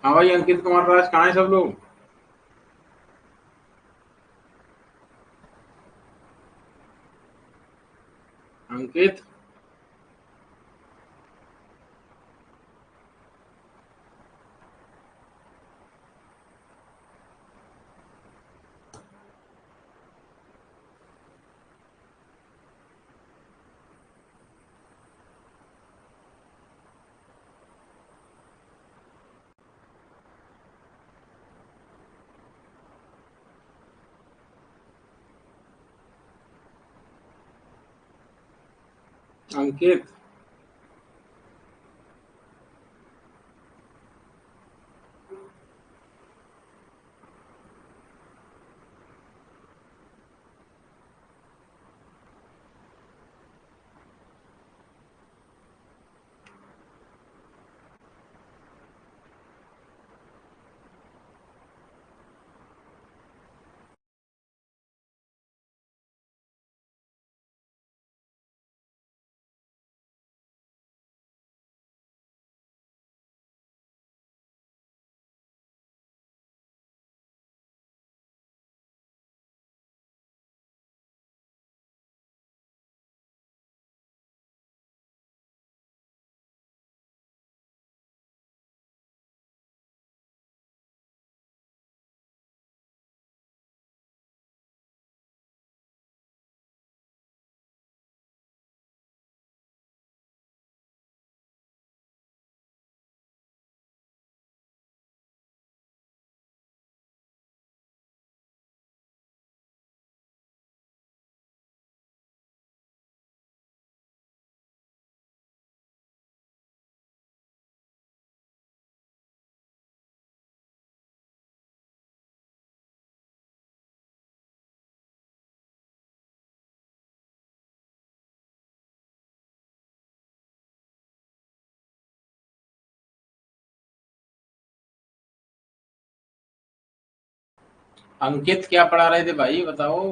हाँ भाई, अंकित कुमार राज कहाँ है सब लोग? अंकित। अंकित। अंकित क्या पढ़ा रहे थे भाई, बताओ।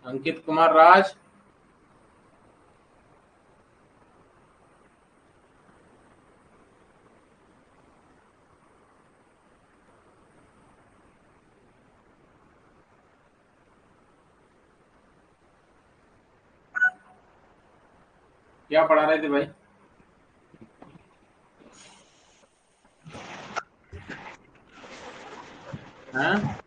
अंकित कुमार राज। क्या पढ़ा रहे थे भाई? हैं?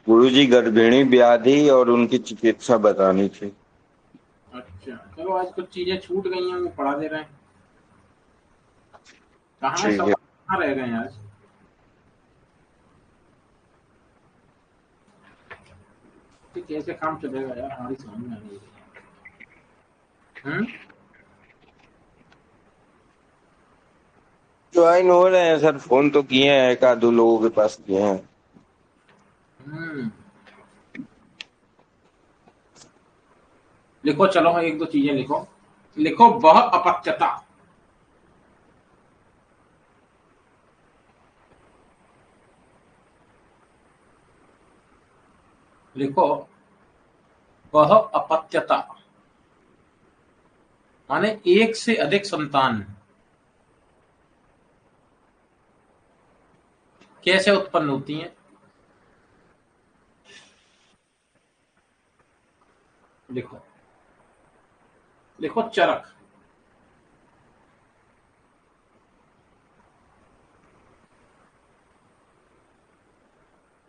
गुरुजी, गर्भिणी व्याधि और उनकी चिकित्सा बतानी थी। अच्छा, चलो आज कुछ चीजें छूट गई हैं, वो पढ़ा दे रहे हैं। कहाँ है ठीक सब, है। कहाँ रह गए हैं आज? ये कैसे काम चलेगा यार, हमारी समझ में नहीं रही। ज्वाइन हो रहे हैं सर, फोन तो किए हैं, एक आध दो लोगों के पास किए हैं। हम्म। लिखो, चलो एक दो चीजें लिखो। लिखो, वह अपत्यता। लिखो, वह अपत्यता माने एक से अधिक संतान कैसे उत्पन्न होती हैं। लिखो, लिखो चरक।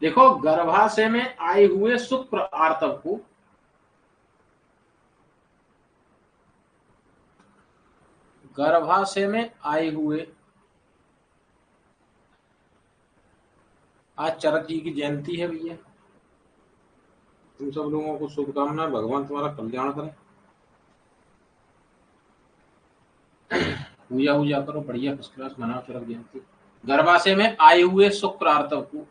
देखो, गर्भाशय में आए हुए शुक्र आर्तव को, गर्भाशय में आए हुए, आज चरक जी की जयंती है भैया। तुम सब लोगों को शुभकामनाएं, भगवान तुम्हारा कल्याण करे। पूजा वूजा करो, बढ़िया फर्स्ट क्लास मनाओ चरक जयंती। गर्भाशय में आए हुए शुक्र आर्तव को,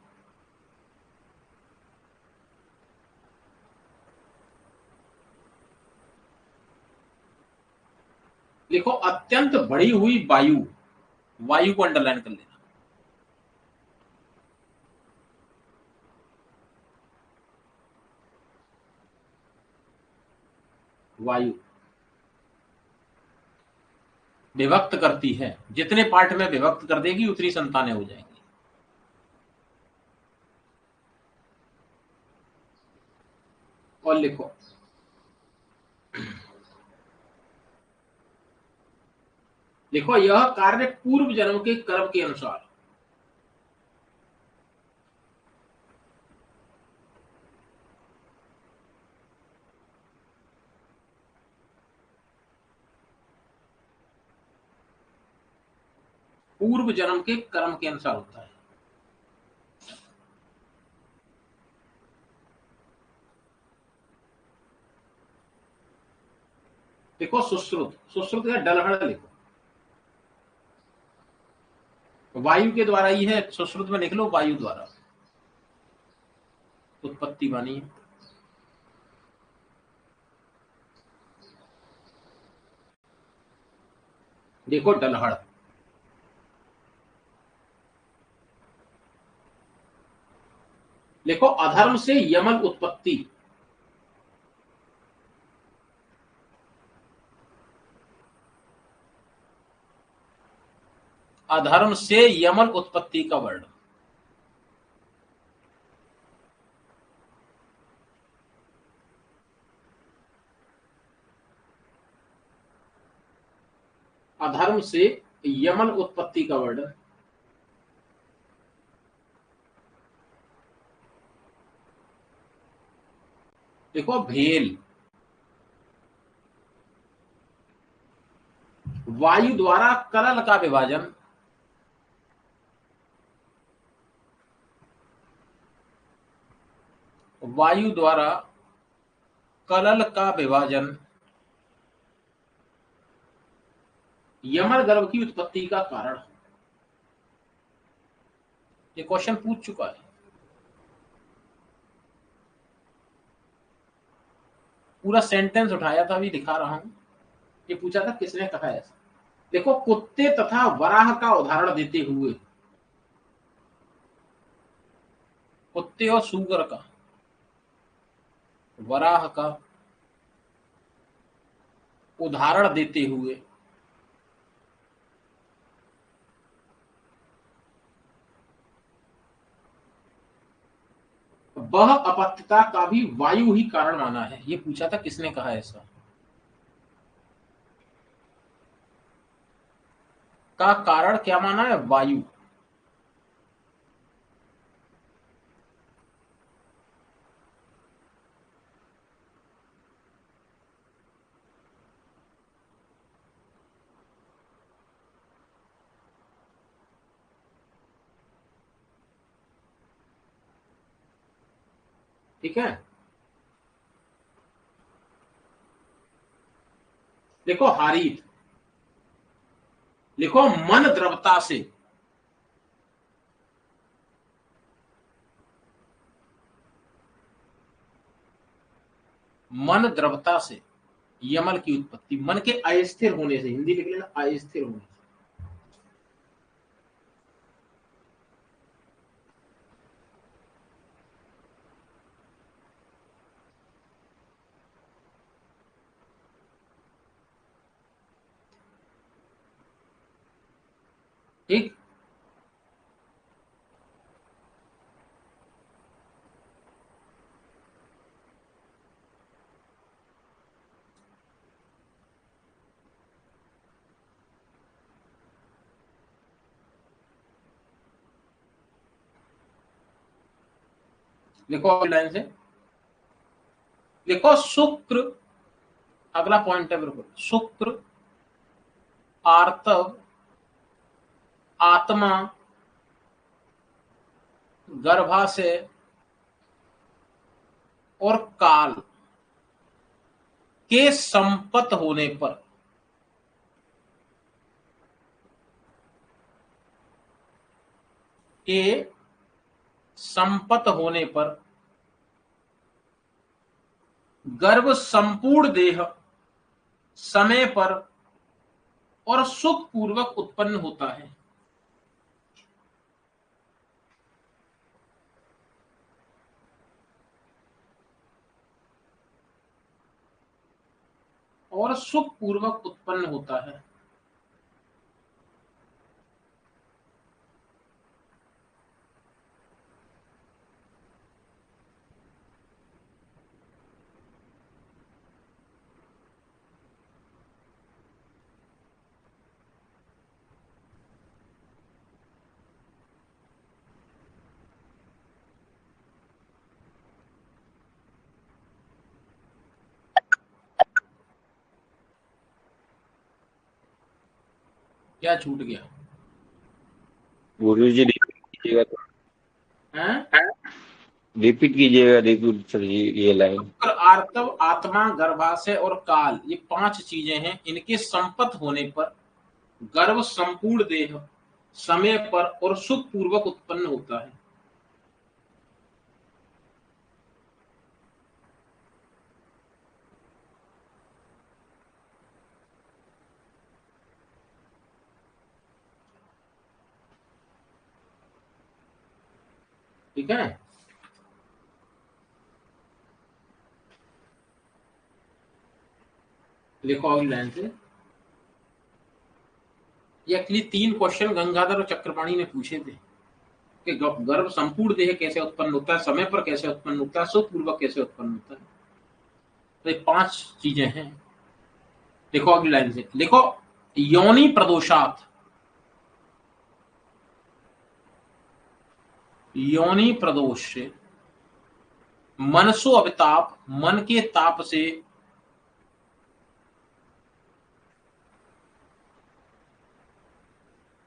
लिखो अत्यंत बढ़ी हुई वायु, वायु को अंडरलाइन कर लेना। वायु विभक्त करती है, जितने पार्ट में विभक्त कर देगी उतनी संतानें हो जाएंगी। और लिखो, देखो यह कार्य पूर्व जन्म के कर्म के अनुसार पूर्व जन्म के कर्म के अनुसार होता है। देखो सुश्रुत, सुश्रुत का डलहड़ लिखो, वायु के द्वारा ही है, सुश्रुत में लिख लो वायु द्वारा उत्पत्ति बनी है। देखो डलहड़, लिखो अधर्म से यमन उत्पत्ति, अधर्म से यमन उत्पत्ति का वर्ण, अधर्म से यमन उत्पत्ति का वर्ण। देखो भेल, वायु द्वारा कलल का विभाजन, वायु द्वारा कलल का विभाजन यमन गर्भ की उत्पत्ति का कारण। ये क्वेश्चन पूछ चुका है, पूरा सेंटेंस उठाया था, अभी दिखा रहा हूं। ये पूछा था किसने कहा ऐसा। देखो कुत्ते तथा वराह का उदाहरण देते हुए, कुत्ते और सूगर का, वराह का उदाहरण देते हुए वह अपत्यता का भी वायु ही कारण माना है। ये पूछा था किसने कहा ऐसा, का कारण क्या माना है, वायु। ठीक है, देखो हारीत, लिखो मन द्रवता से, मन द्रवता से यमन की उत्पत्ति, मन के अस्थिर होने से, हिंदी लिख लेना अस्थिर होने से। ठीक, लिखो लाइन से, लिखो शुक्र, अगला पॉइंट है बिल्कुल, शुक्र आर्तव आत्मा गर्भाशय और काल के संपत होने पर, के संपत होने पर गर्भ संपूर्ण देह समय पर और सुख पूर्वक उत्पन्न होता है। और सुख पूर्वक उत्पन्न होता है। क्या छूट गया? गुरुजी रिपीट कीजिएगा तो। हैं? रिपीट कीजिएगा, रिपीट सर ये लाइन। शुक्र, आर्तव, आत्मा, गर्भाशय और काल, ये 5 चीजें हैं। इनके संपत होने पर गर्भ संपूर्ण देह समय पर और सुख पूर्वक उत्पन्न होता है। ठीक है। लिखो अगली लाइन से। ये एक्चुअली 3 क्वेश्चन गंगाधर और चक्रपाणी ने पूछे थे कि गर्भ संपूर्ण देह कैसे उत्पन्न होता है, समय पर कैसे उत्पन्न होता है, सुख पूर्वक कैसे उत्पन्न होता है। तो ये 5 चीजें हैं। लिखो अगली लाइन से। लिखो योनि प्रदोषात, योनि प्रदोष से, मनसो अविताप, मन के ताप से,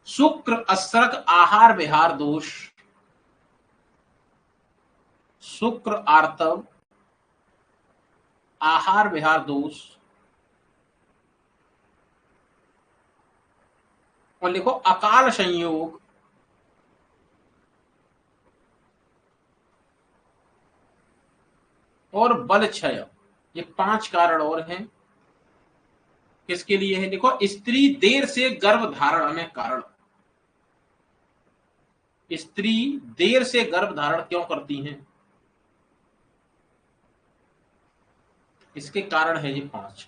शुक्र असरक आहार विहार दोष, शुक्र आर्तव आहार विहार दोष, और लिखो अकाल संयोग, और बल क्षय। ये 5 कारण और हैं। किसके लिए है? देखो, स्त्री देर से गर्भ धारण में कारण। स्त्री देर से गर्भ धारण क्यों करती हैं? इसके कारण है ये 5।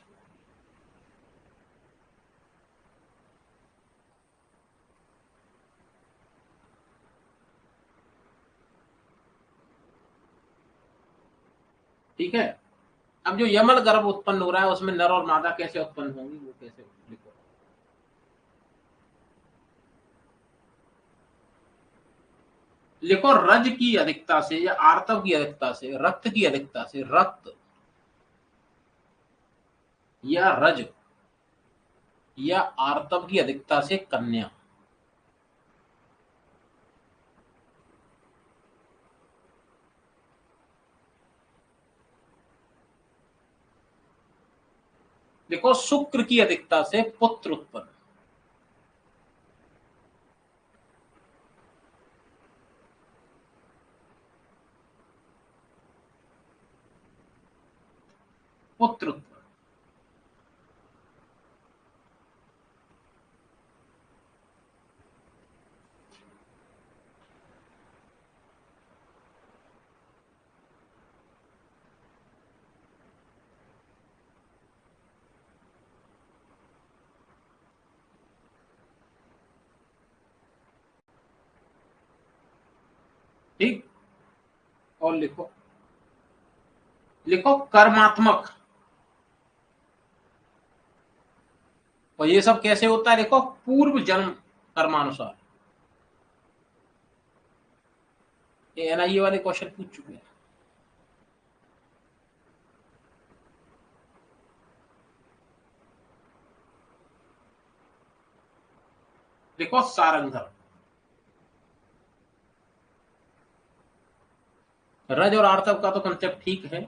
ठीक है। अब जो यमल गर्भ उत्पन्न हो रहा है उसमें नर और मादा कैसे उत्पन्न होंगी, वो कैसे लिखो। लिखो रज की अधिकता से या आर्तव की अधिकता से, रक्त की अधिकता से, रक्त या रज या आर्तव की अधिकता से कन्या। देखो शुक्र की अधिकता से पुत्र उत्पन्न। पुत्र उत्पन्न। ठीक। और लिखो, लिखो कर्मात्मक। और ये सब कैसे होता है? देखो पूर्व जन्म कर्मानुसार। ये एनआईए वाले क्वेश्चन पूछ चुके हैं। देखो सारंगधर, रज और आर्तव का तो कंसेप्ट ठीक है।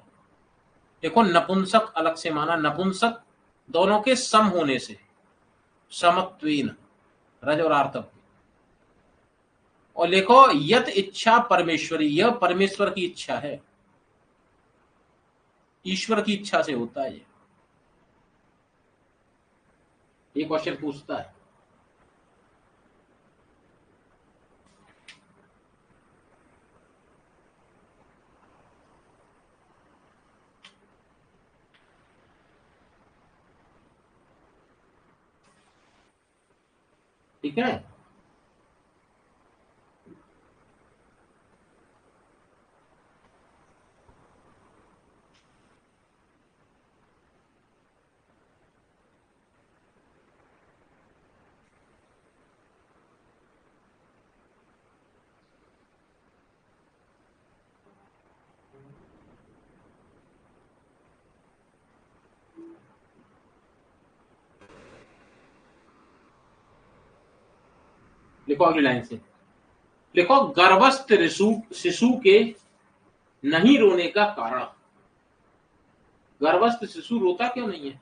देखो नपुंसक अलग से माना, नपुंसक दोनों के सम होने से, समत्वेन, रज और आर्तव के। और लिखो यत इच्छा परमेश्वरी, यह परमेश्वर की इच्छा है, ईश्वर की इच्छा से होता है। ये क्वेश्चन पूछता है। ठीक है। लिखो अगली लाइन से, लिखो गर्भस्थ शिशु के नहीं रोने का कारण। गर्भस्थ शिशु रोता क्यों नहीं है?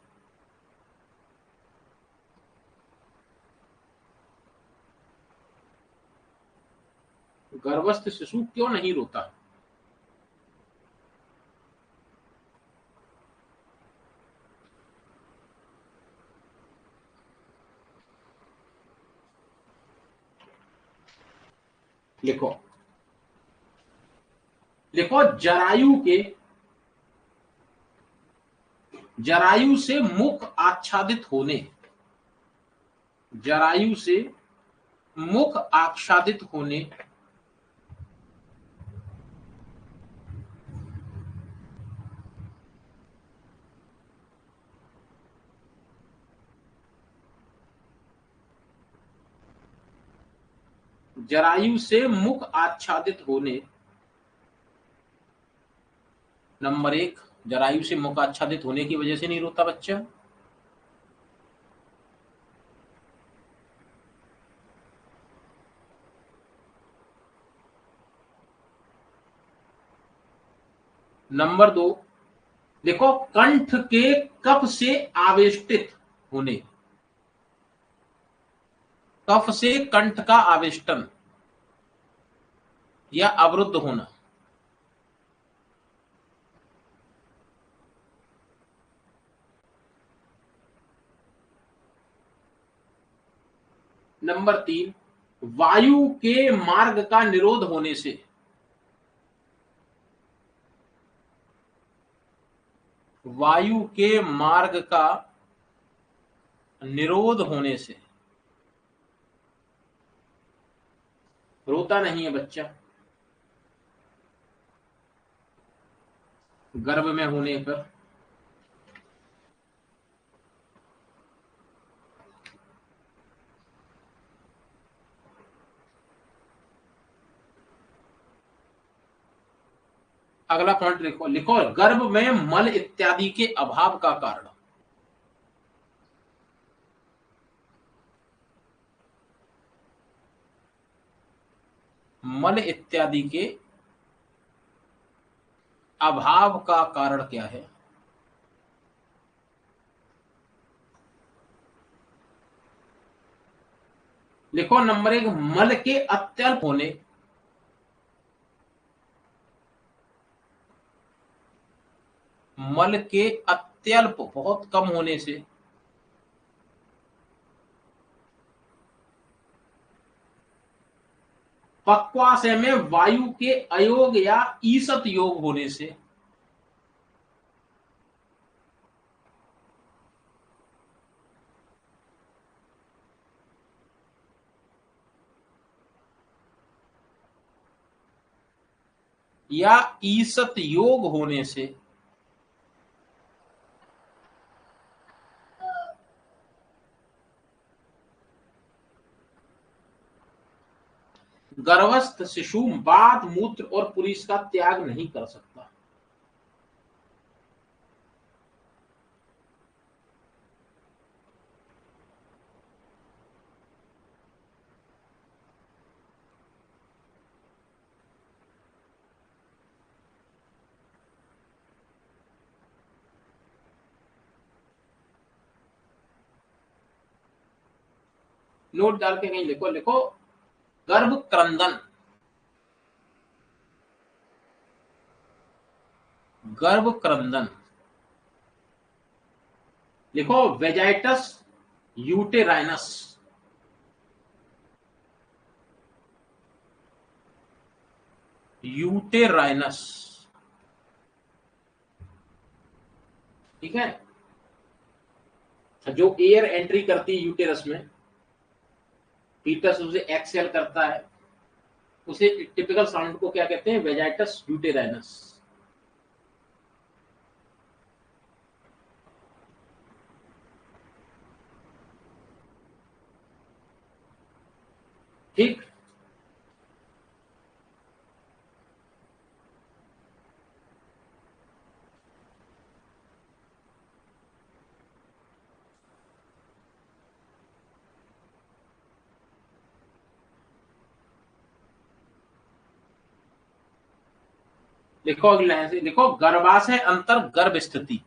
गर्भस्थ शिशु क्यों नहीं रोता? लिखो, लिखो जरायु से मुख आच्छादित होने, जरायु से मुख आच्छादित होने जरायु से मुख आच्छादित होने, नंबर 1, जरायु से मुख आच्छादित होने की वजह से नहीं रोता बच्चा। नंबर 2, देखो कंठ के कफ से आवेष्टित होने, कफ से कंठ का आवेष्टन या अवरुद्ध होना। नंबर 3, वायु के मार्ग का निरोध होने से, वायु के मार्ग का निरोध होने से रोता नहीं है बच्चा। गर्भ में होने पर अगला पॉइंट लिखो, लिखो गर्भ में मल इत्यादि के अभाव का कारण। मल इत्यादि के अभाव का कारण क्या है? लिखो नंबर 1, मल के अत्यल्प होने, मल के अत्यल्प बहुत कम होने से, पक्वाशय में वायु के अयोग या ईसत योग होने से, या ईसत योग होने से, गर्भस्थ शिशु बाथ मूत्र और पुरीस का त्याग नहीं कर सकता। नोट डाल के कहीं लिखो, लिखो गर्भ क्रंदन, गर्भ क्रंदन। लिखो वेजाइटस यूटेराइनस, यूटेराइनस। ठीक है, जो एयर एंट्री करती है यूटेरस में, फीटस उसे एक्सेल करता है, उसे टिपिकल साउंड को क्या कहते हैं, वेजाइटस यूटेराइनस। ठीक, लिखो अगले लाइन से, लिखो गर्भाशय अंतर गर्भ स्थिति।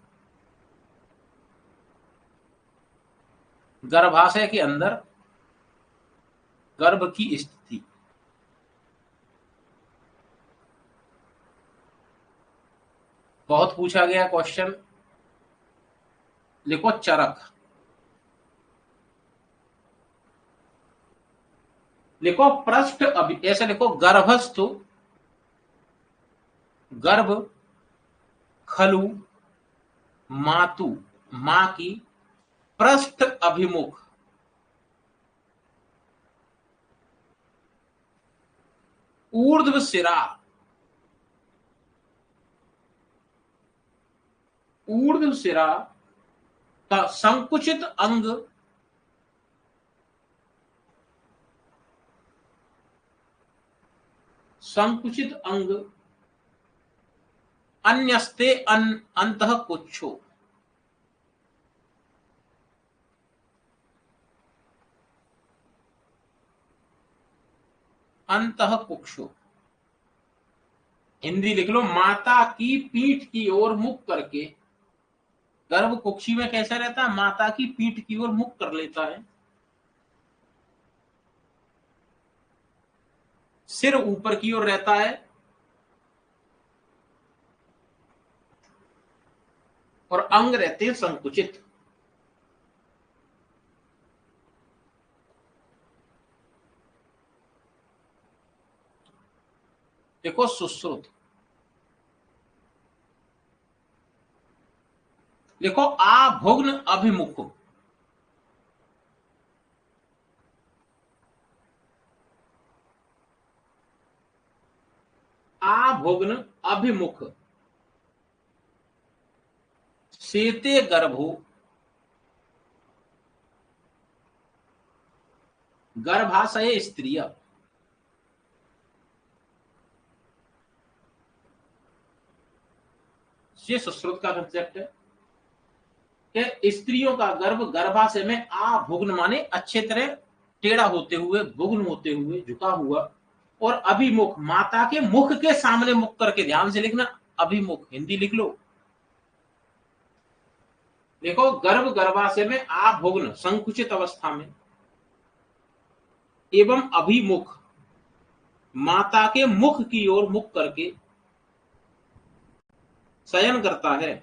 गर्भाशय के अंदर गर्भ की स्थिति। बहुत पूछा गया क्वेश्चन। लिखो चरक। लिखो पृष्ठ ऐसे लिखो, गर्भस्थु, गर्भ, खलु, मातु, मां की पृष्ठ अभिमुख, ऊर्ध्व सिरा, ऊर्ध्व सिरा का संकुचित अंग, संकुचित अंग अन्यस्ते अंतः कुक्षो, अंतः कुक्षो। हिंदी लिख लो, माता की पीठ की ओर मुख करके, गर्भ कुक्षी में कैसा रहता है, माता की पीठ की ओर मुख कर लेता है, सिर ऊपर की ओर रहता है और अंग रहते हैं संकुचित। देखो सुश्रुत। लिखो आभुग्न अभिमुख, आभुग्न अभिमुख, सेते गर्भो, गर्भाशय स्त्रिय। ये सुश्रुत का कंसेप्ट है कि स्त्रियों का गर्भ गर्भाशय में आभुग्न माने अच्छे तरह टेढ़ा होते हुए, भुग्न होते हुए, झुका हुआ, और अभिमुख माता के मुख के सामने मुख करके, ध्यान से लिखना, अभिमुख हिंदी लिख लो। देखो गर्भ गर्भाशय में आभुग्न संकुचित अवस्था में एवं अभिमुख माता के मुख की ओर मुख करके शयन करता है।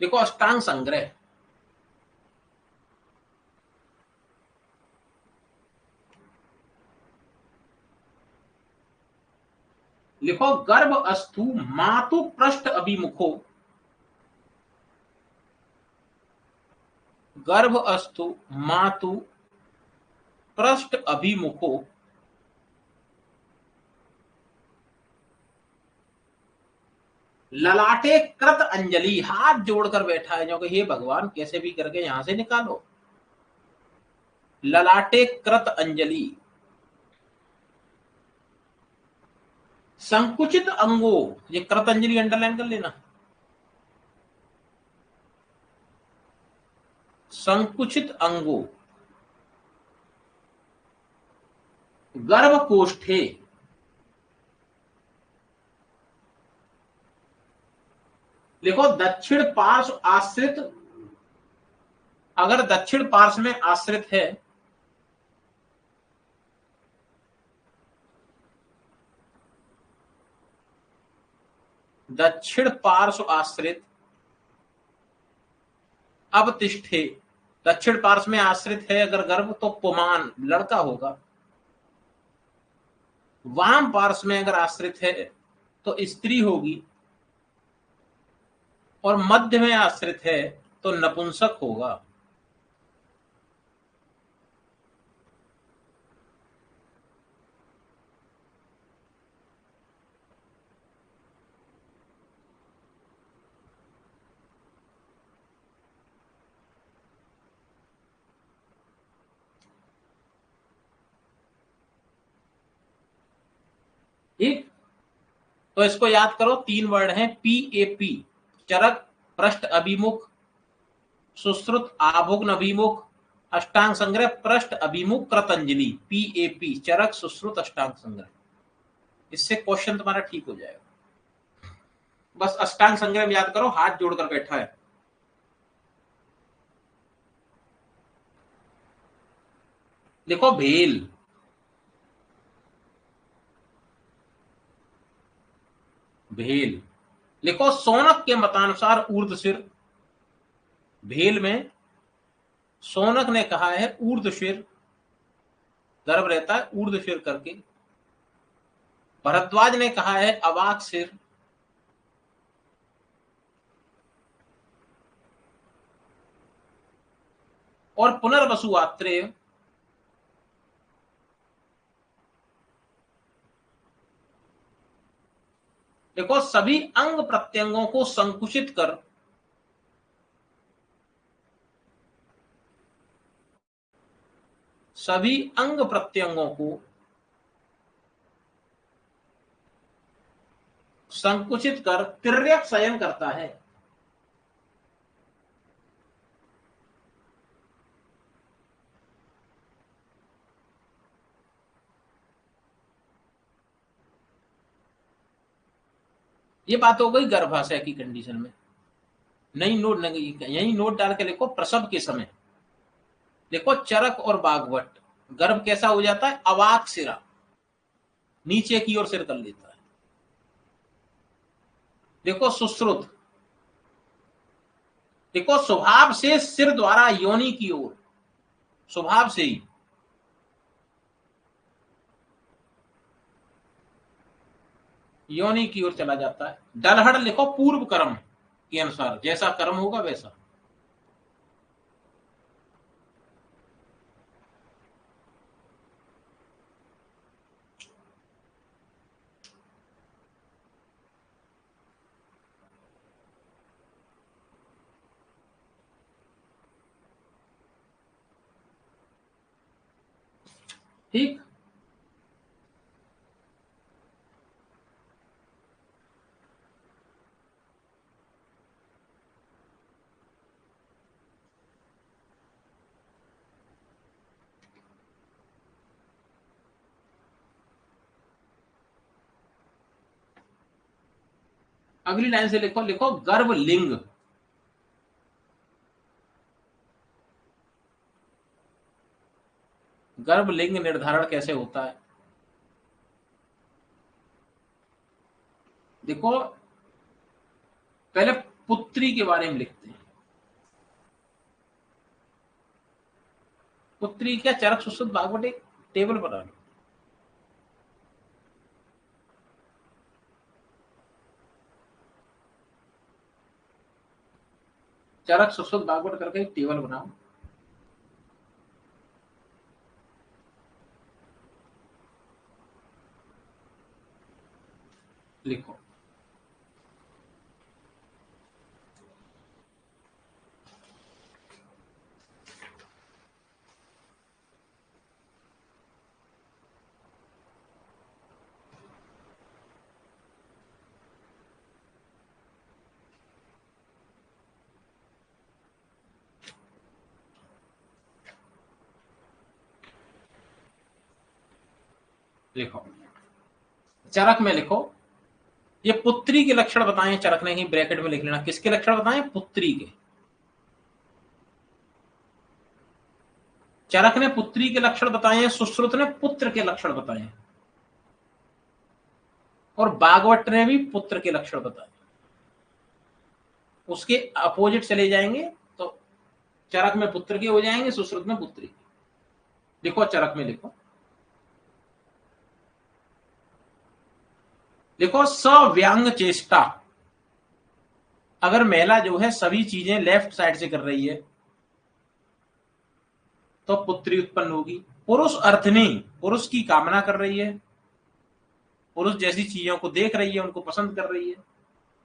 देखो अष्टांग संग्रह। लिखो गर्भ अस्थु मातु पृष्ठ अभिमुखो, गर्भ अस्थु मातु पृष्ठ अभिमुखो, ललाटे कृत अंजलि, हाथ जोड़कर बैठा है जो कि हे भगवान कैसे भी करके यहां से निकालो। ललाटे कृत अंजलि, संकुचित अंगो, ये कृत अंजलि अंडरलाइन कर लेना, संकुचित अंगो, गर्भ कोष्ठे, लिखो दक्षिण पार्श्व आश्रित, अगर दक्षिण पार्श्व में आश्रित है, दक्षिण पार्श्व आश्रित, अवतिष्ठे, दक्षिण पार्श्व में आश्रित है अगर गर्भ तो पुमान लड़का होगा, वाम पार्श्व में अगर आश्रित है तो स्त्री होगी, और मध्य में आश्रित है तो नपुंसक होगा। ठीक, तो इसको याद करो, 3 वर्ड हैं PAP, चरक, पृष्ठ अभिमुख, सुश्रुत आभुग्न अभिमुख, अष्टांग संग्रह पृष्ठ अभिमुख कृतंजलि। PAP, चरक, सुश्रुत, अष्टांग संग्रह। इससे क्वेश्चन तुम्हारा ठीक हो जाएगा। बस अष्टांग संग्रह में याद करो, हाथ जोड़कर बैठा है। देखो भेल, भेल लिखो, सोनक के मतानुसार ऊर्ध्व सिर। भेल में सोनक ने कहा है ऊर्ध्व सिर, गर्भ रहता है ऊर्ध्व सिर करके। भरद्वाज ने कहा है अवाक सिर। और पुनर्वसु आत्रेय देखो, सभी अंग प्रत्यंगों को संकुचित कर सभी अंग प्रत्यंगों को संकुचित कर तिर्यक शयन करता है। ये बात हो गई गर्भाशय की कंडीशन में। नई नोट, यही नोट डाल के लिखो, प्रसव के समय देखो चरक और बागवट, गर्भ कैसा हो जाता है, अवाक सिरा, नीचे की ओर सिर कर लेता है। देखो सुश्रुत, देखो स्वभाव से सिर द्वारा योनि की ओर, स्वभाव से ही। योनि की ओर चला जाता है। डलहड़ लिखो, पूर्व कर्म के अनुसार, जैसा कर्म होगा वैसा। ठीक, अगली लाइन से लिखो, लिखो गर्भ लिंग। गर्भ लिंग निर्धारण कैसे होता है, देखो पहले पुत्री के बारे में लिखते हैं। पुत्री क्या, चरक, सुश्रुत, बागवट, एक टेबल बना लो। चरक, सुश्रुत, बागवट करके एक टेबल बनाओ। लिखो, लिखो चरक में लिखो, ये पुत्री के लक्षण बताएं। चरक ने ही ब्रैकेट में लिख लेना, किसके लक्षण बताएं, पुत्री के। चरक ने पुत्री के लक्षण बताए, सुश्रुत ने पुत्र के लक्षण बताए, और बागवट ने भी पुत्र के लक्षण बताए। उसके अपोजिट चले जाएंगे तो चरक में पुत्र के हो जाएंगे, सुश्रुत में पुत्री के। लिखो चरक में लिखो, देखो सव्यांग चेष्टा, अगर महिला जो है सभी चीजें लेफ्ट साइड से कर रही है तो पुत्री उत्पन्न होगी। पुरुष अर्थनी, पुरुष की कामना कर रही है, पुरुष जैसी चीजों को देख रही है, उनको पसंद कर रही है।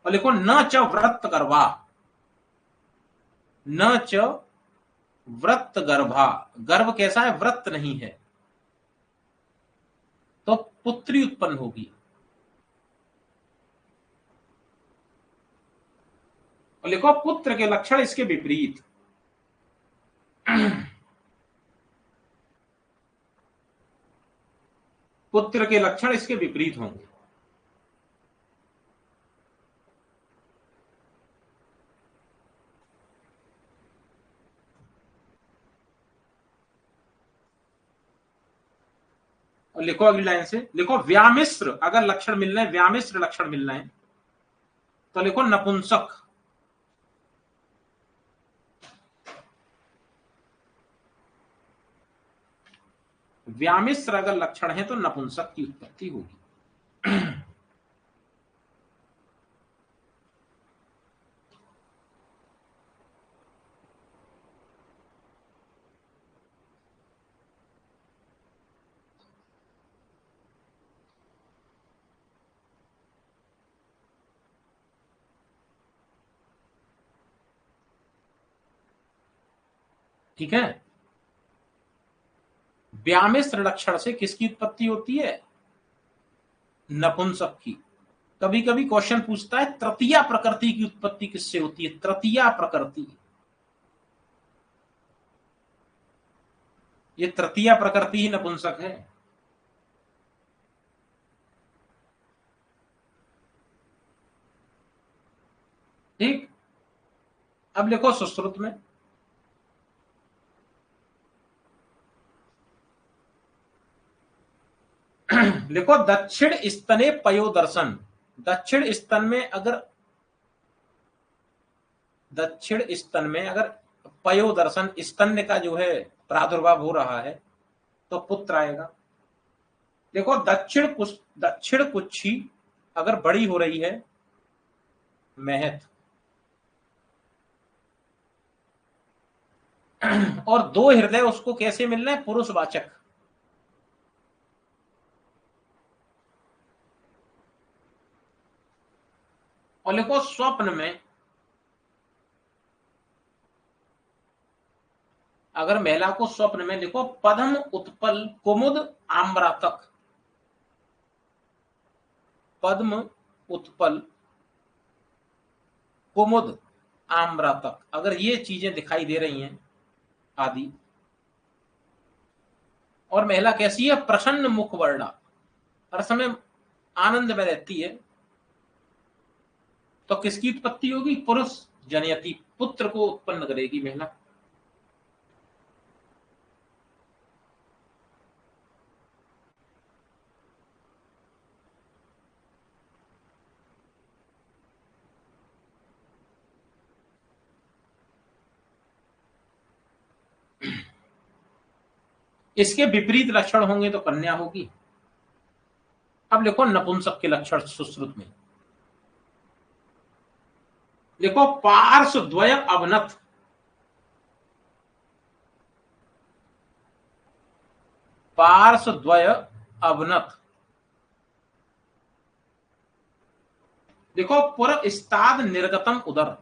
और लिखो न च व्रत गर्भा, न च व्रत गर्भा, गर्भ कैसा है, व्रत नहीं है, तो पुत्री उत्पन्न होगी। और लिखो पुत्र के लक्षण इसके विपरीत, पुत्र के लक्षण इसके विपरीत होंगे। और लिखो अगली लाइन से, लिखो व्यामिश्र अगर लक्षण मिल रहे हैं, व्यामिश्र लक्षण मिल रहे हैं तो लिखो नपुंसक। व्यामिश्र अगर लक्षण है तो नपुंसक की उत्पत्ति होगी। ठीक है, व्यामिश्र लक्षण से किसकी उत्पत्ति होती है, नपुंसक की। कभी कभी क्वेश्चन पूछता है तृतीया प्रकृति की उत्पत्ति किससे होती है, तृतीया प्रकृति, ये तृतीया प्रकृति ही नपुंसक है। ठीक, अब लिखो सुश्रुत में, लिखो दक्षिण स्तने पयोदर्शन, दक्षिण स्तन में अगर, दक्षिण स्तन में अगर पयोदर्शन, स्तन्य का जो है प्रादुर्भाव हो रहा है तो पुत्र आएगा। देखो दक्षिण कुक्षी अगर बड़ी हो रही है, महत, और दो हृदय उसको कैसे मिल रहे हैं, पुरुषवाचक। और लिखो स्वप्न में अगर महिला को स्वप्न में, लिखो पद्म उत्पल कुमुद आम्रातक, पद्म उत्पल कुमुद आम्रातक, अगर ये चीजें दिखाई दे रही हैं आदि, और महिला कैसी है, प्रसन्न मुख वर्णा, हर समय आनंद में रहती है, तो किसकी उत्पत्ति होगी, पुरुष जनयति, पुत्र को उत्पन्न करेगी महिला। इसके विपरीत लक्षण होंगे तो कन्या होगी। अब लिखो नपुंसक के लक्षण सुश्रुत में, लिखो पार्श्व द्वय अवनत, पार्श्व द्वय अवनत, देखो पुरस्ताद निर्गतम उदर,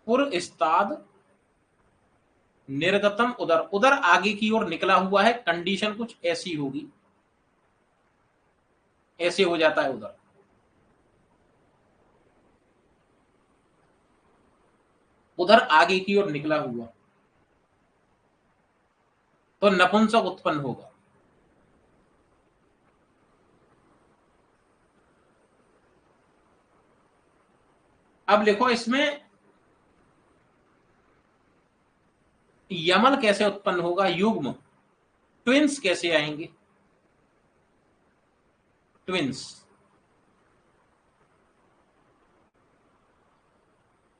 पुरस्ताद निर्गतम उदर, उदर आगे की ओर निकला हुआ है, कंडीशन कुछ ऐसी होगी, ऐसे हो जाता है उदर। उधर आगे की ओर निकला हुआ तो नपुंसक उत्पन्न होगा। अब लिखो इसमें यमल कैसे उत्पन्न होगा, युग्म, ट्विंस कैसे आएंगे, ट्विंस।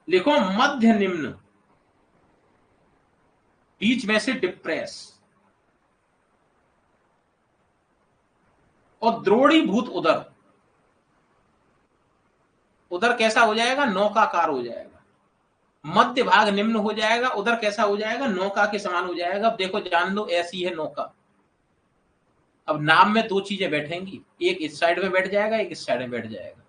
लिखो मध्य निम्न, बीच में से डिप्रेस, और द्रोणीभूत उदर, उदर कैसा हो जाएगा? नौकाकार हो जाएगा। मध्य भाग निम्न हो जाएगा, उदर कैसा हो जाएगा? नौका के समान हो जाएगा। अब देखो जान लो, ऐसी है नौका। अब नाव में दो चीजें बैठेंगी, एक इस साइड में बैठ जाएगा, एक इस साइड में बैठ जाएगा।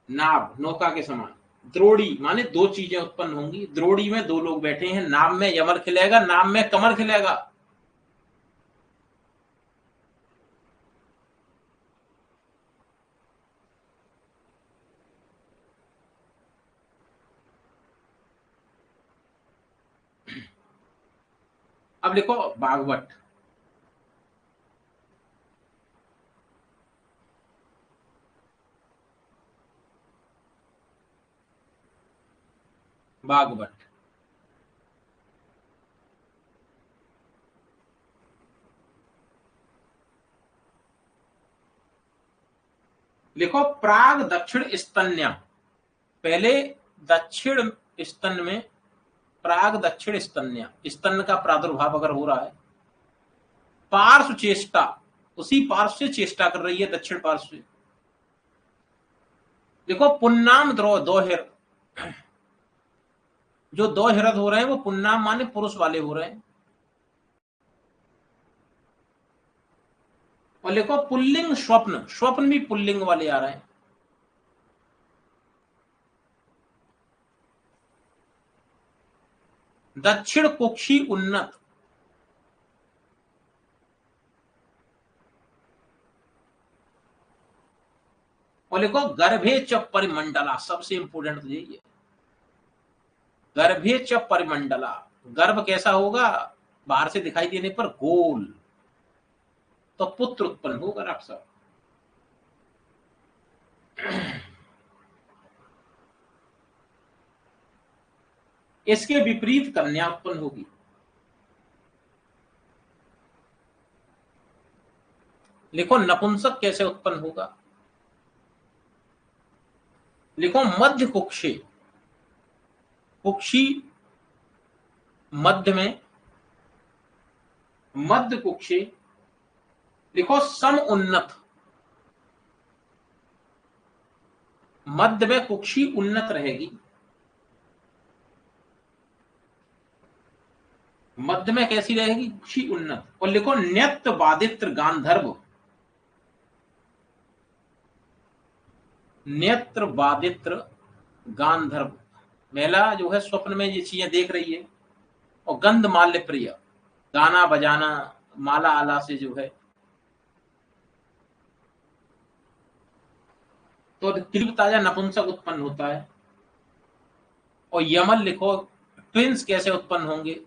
नाव नौका के समान। द्रोणी माने दो चीजें उत्पन्न होंगी। द्रोणी में दो लोग बैठे हैं, नाव में यमल खिलेगा, नाव में कमल खिलेगा। अब लिखो भागवत। भागवत लिखो प्राग दक्षिण स्तन्या। पहले दक्षिण स्तन में, प्राग दक्षिण स्तन्या, स्तन का प्रादुर्भाव अगर हो रहा है, पार्श्व चेष्टा, उसी पार्श्व से चेष्टा कर रही है, दक्षिण पार्श्व से। देखो पुन्नाम द्रो दोहिर, जो दो हिरद हो रहे हैं वो पुन्नाम माने पुरुष वाले हो रहे हैं। और लिखो पुल्लिंग स्वप्न, स्वप्न भी पुल्लिंग वाले आ रहे हैं। दक्षिण कुक्षी उन्नत, और लिखो गर्भे च परिमंडला, सबसे इंपोर्टेंट यही है, गर्भे च परिमंडला। गर्भ कैसा होगा? बाहर से दिखाई देने पर गोल, तो पुत्र उत्पन्न होगा डॉक्टर साहब। इसके विपरीत कन्या उत्पन्न होगी। लिखो नपुंसक कैसे उत्पन्न होगा? लिखो मध्य कुक्षी, कुक्षी मध्य में, मध्य कुक्षी। लिखो सम उन्नत, मध्य में कुक्षी उन्नत रहेगी। मध्य में कैसी रहेगी? कुक्षी उन्नत। और लिखो नेत्र बादित्र गांधर्व, नेत्र बादित्र गांधर्व। महिला जो है स्वप्न में ये चीजें देख रही है। और गंध माल्य प्रिय, गाना बजाना, माला आला से जो है। तो तीव्र ताजा नपुंसक उत्पन्न होता है। और यमल लिखो ट्विंस कैसे उत्पन्न होंगे?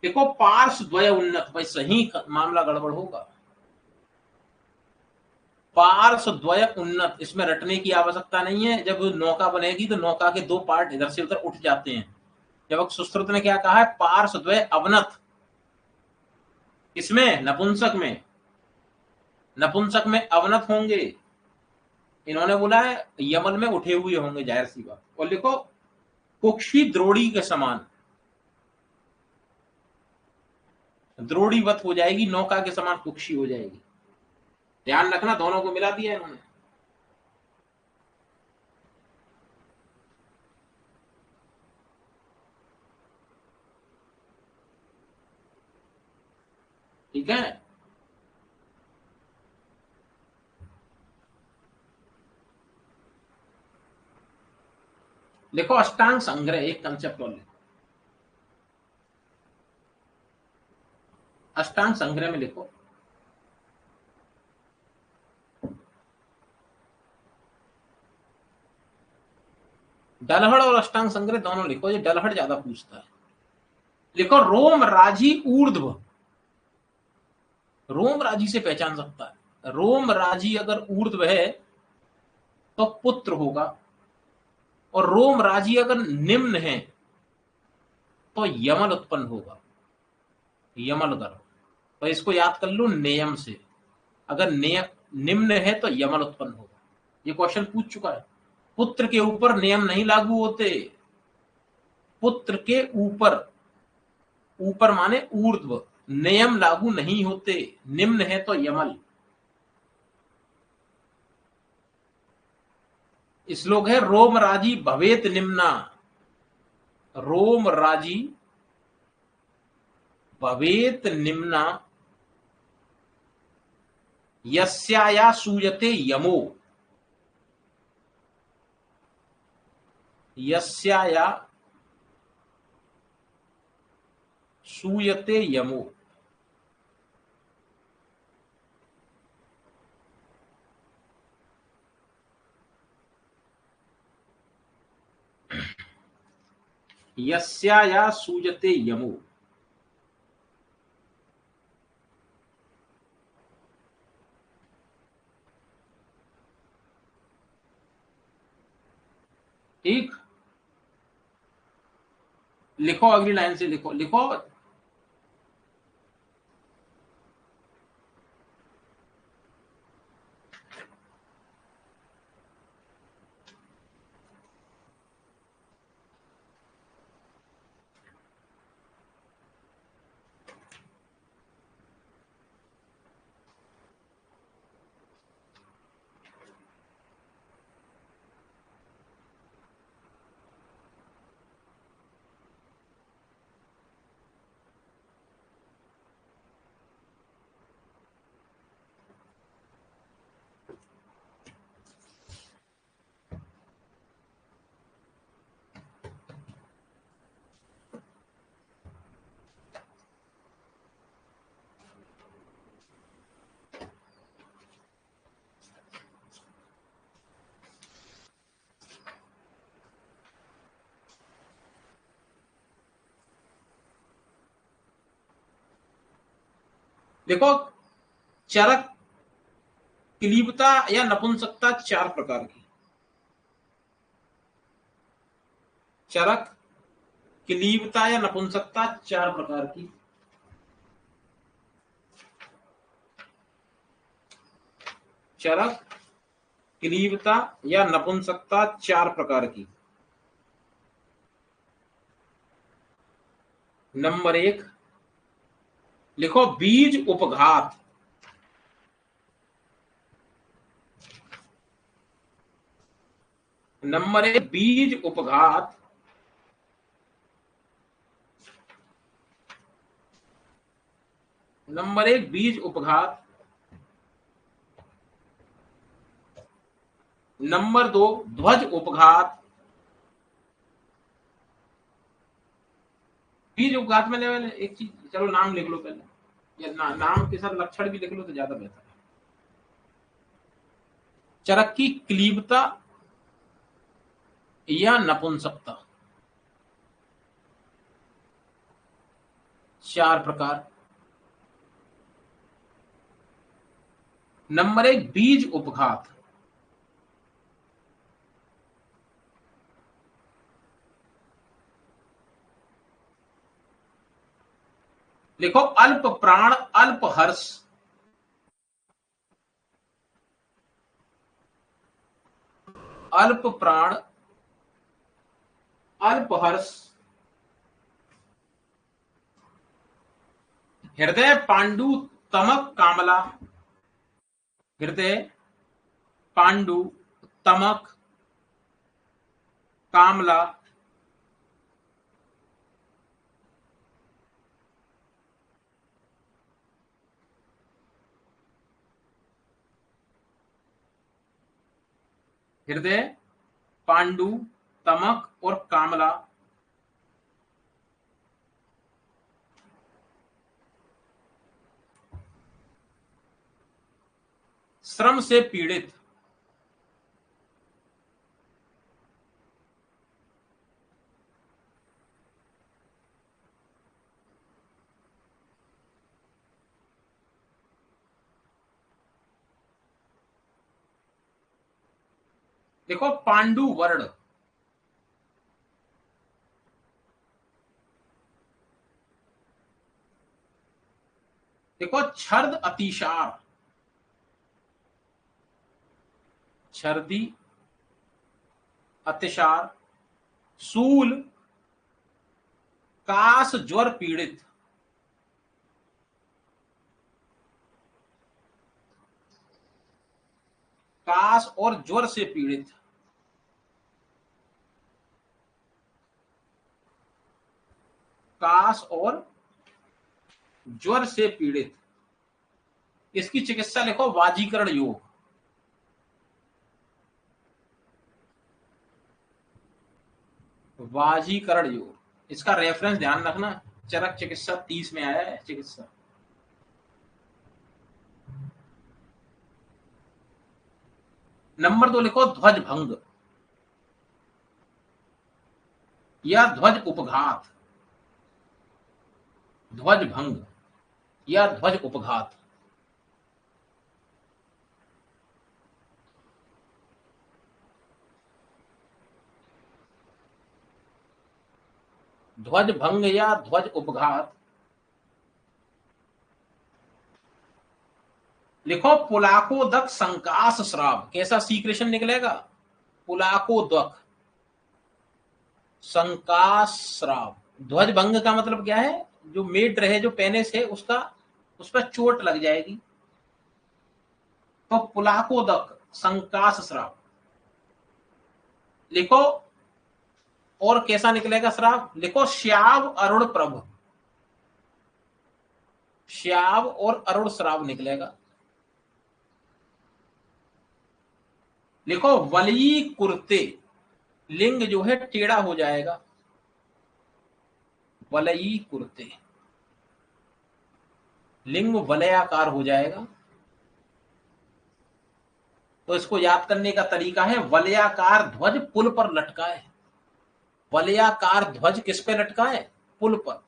देखो पार्श्व द्वय उन्नत, भाई सही मामला गड़बड़ होगा। पार्श्व द्वय उन्नत, इसमें रटने की आवश्यकता नहीं है। जब नौका बनेगी तो नौका के दो पार्ट इधर से उधर उठ जाते हैं। जब सुश्रुत ने क्या कहा है? पार्श्व द्वय अवनत। इसमें नपुंसक में, नपुंसक में अवनत होंगे। इन्होंने बोला है यमन में उठे हुए होंगे, जाहिर सी बात। और लिखो कुक्षी द्रोणी के समान, द्रोणीवत हो जाएगी, नौका के समान कुक्षी हो जाएगी। ध्यान रखना, दोनों को मिला दिया इन्होंने। ठीक है। लिखो अष्टांग संग्रह, एक कंसेप्ट और लिखो। अष्टांग संग्रह में लिखो डलहड़ और अष्टांग संग्रह दोनों लिखो, ये डलहड़ ज्यादा पूछता है। लिखो रोम राजी ऊर्ध्व, रोम राजी से पहचान सकता है। रोम राजी अगर ऊर्ध्व है तो पुत्र होगा, और रोम राजी अगर निम्न है तो यमल उत्पन्न होगा, यमल गर्भ। तो इसको याद कर लो नियम से, अगर निम्न है तो यमल उत्पन्न होगा। ये क्वेश्चन पूछ चुका है। पुत्र के ऊपर नियम नहीं लागू होते, पुत्र के ऊपर, ऊपर माने ऊर्ध्व, नियम लागू नहीं होते, निम्न है तो यमल। श्लोक है रोम राजी भवेत निम्ना, रोम राजी भवेत निम्ना यस्याया सूयते यमो, यस्याया सूयते यमो। यस्याया सूयते यमो। ठीक, लिखो अगली लाइन से, लिखो लिखो। देखो, चरक, क्लीबता या नपुंसकता चार प्रकार की। चरक, क्लीबता या नपुंसकता चार प्रकार की। चरक, क्लीबता या नपुंसकता चार प्रकार की। नंबर एक, लिखो बीज उपघात। नंबर एक, बीज उपघात। नंबर एक, बीज उपघात। नंबर दो, ध्वज उपघात। बीज उपघात में एक चीज, चलो नाम लिख लो पहले, या नाम के साथ लक्षण भी लिख लो तो ज्यादा बेहतर है। चरक की क्लीबता या नपुंसकता चार प्रकार। नंबर एक, बीज उपघात। लिखो अल्प प्राण अल्प हर्ष। अल्प प्राण अल्प हर्ष, हृदय पांडु तमक कामला। हृदय पांडु तमक कामला। हृदय पांडु तमक और कामला। श्रम से पीड़ित। देखो पांडु वर्ण। देखो छर्द अतिशार। छर्दी अतिशार। सूल कास ज्वर पीड़ित। कास और ज्वर से पीड़ित, कास और ज्वर से पीड़ित, इसकी चिकित्सा लिखो वाजीकरण योग। वाजीकरण योग, इसका रेफरेंस ध्यान रखना, चरक चिकित्सा 30 में आया है चिकित्सा। नंबर 2 लिखो ध्वज भंग या ध्वज उपघात, ध्वज भंग या ध्वज उपघात। ध्वज भंग या ध्वज उपघात, लिखो पुलाकोदक संकास श्राव। कैसा सीक्रेशन निकलेगा? पुलाकोदक संकास श्राव। ध्वज भंग का मतलब क्या है? जो मेड रहे, जो पेनिस है, उसका उस पर चोट लग जाएगी, तो पुलाकोदक संकास श्राव लिखो। और कैसा निकलेगा श्राव? लिखो श्याव अरुण प्रभ, श्याव और अरुण श्राव निकलेगा। लिखो वली कुर्ते, लिंग जो है टेढ़ा हो जाएगा, वलयी कुर्ते, लिंग वलयाकार हो जाएगा। तो इसको याद करने का तरीका है वलयाकार ध्वज पुल पर लटका है। वलयाकार ध्वज किस पे लटका है? पुल पर।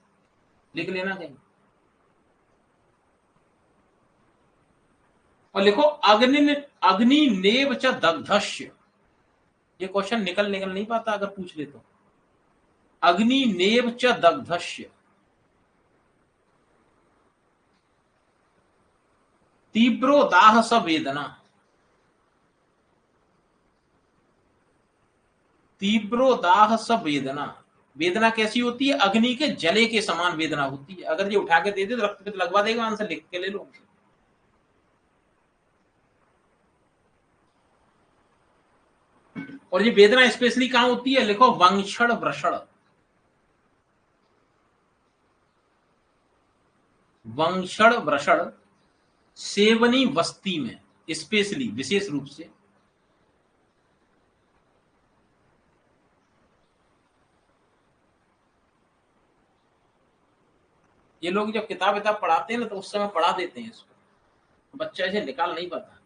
लिख लेना कहीं। और लिखो अग्नि नेव च दग्धस्य। ये क्वेश्चन निकल नहीं पाता अगर पूछ ले तो। अग्नि नेव च दग्धस्य, तीव्रो दाह स वेदना, तीव्रो दाह स वेदना। वेदना कैसी होती है? अग्नि के जले के समान वेदना होती है। अगर ये उठा के दे दे तो रक्त लगवा देगा, आंसर लिख के ले लो। और ये वेदना स्पेशली कहां होती है? लिखो वंक्षण वृषण, वंक्षण वृषण सेवनी वस्ती में स्पेशली, विशेष रूप से। ये लोग जब किताब पढ़ाते हैं ना तो उस समय पढ़ा देते हैं इसको, बच्चा इसे निकाल नहीं पाता।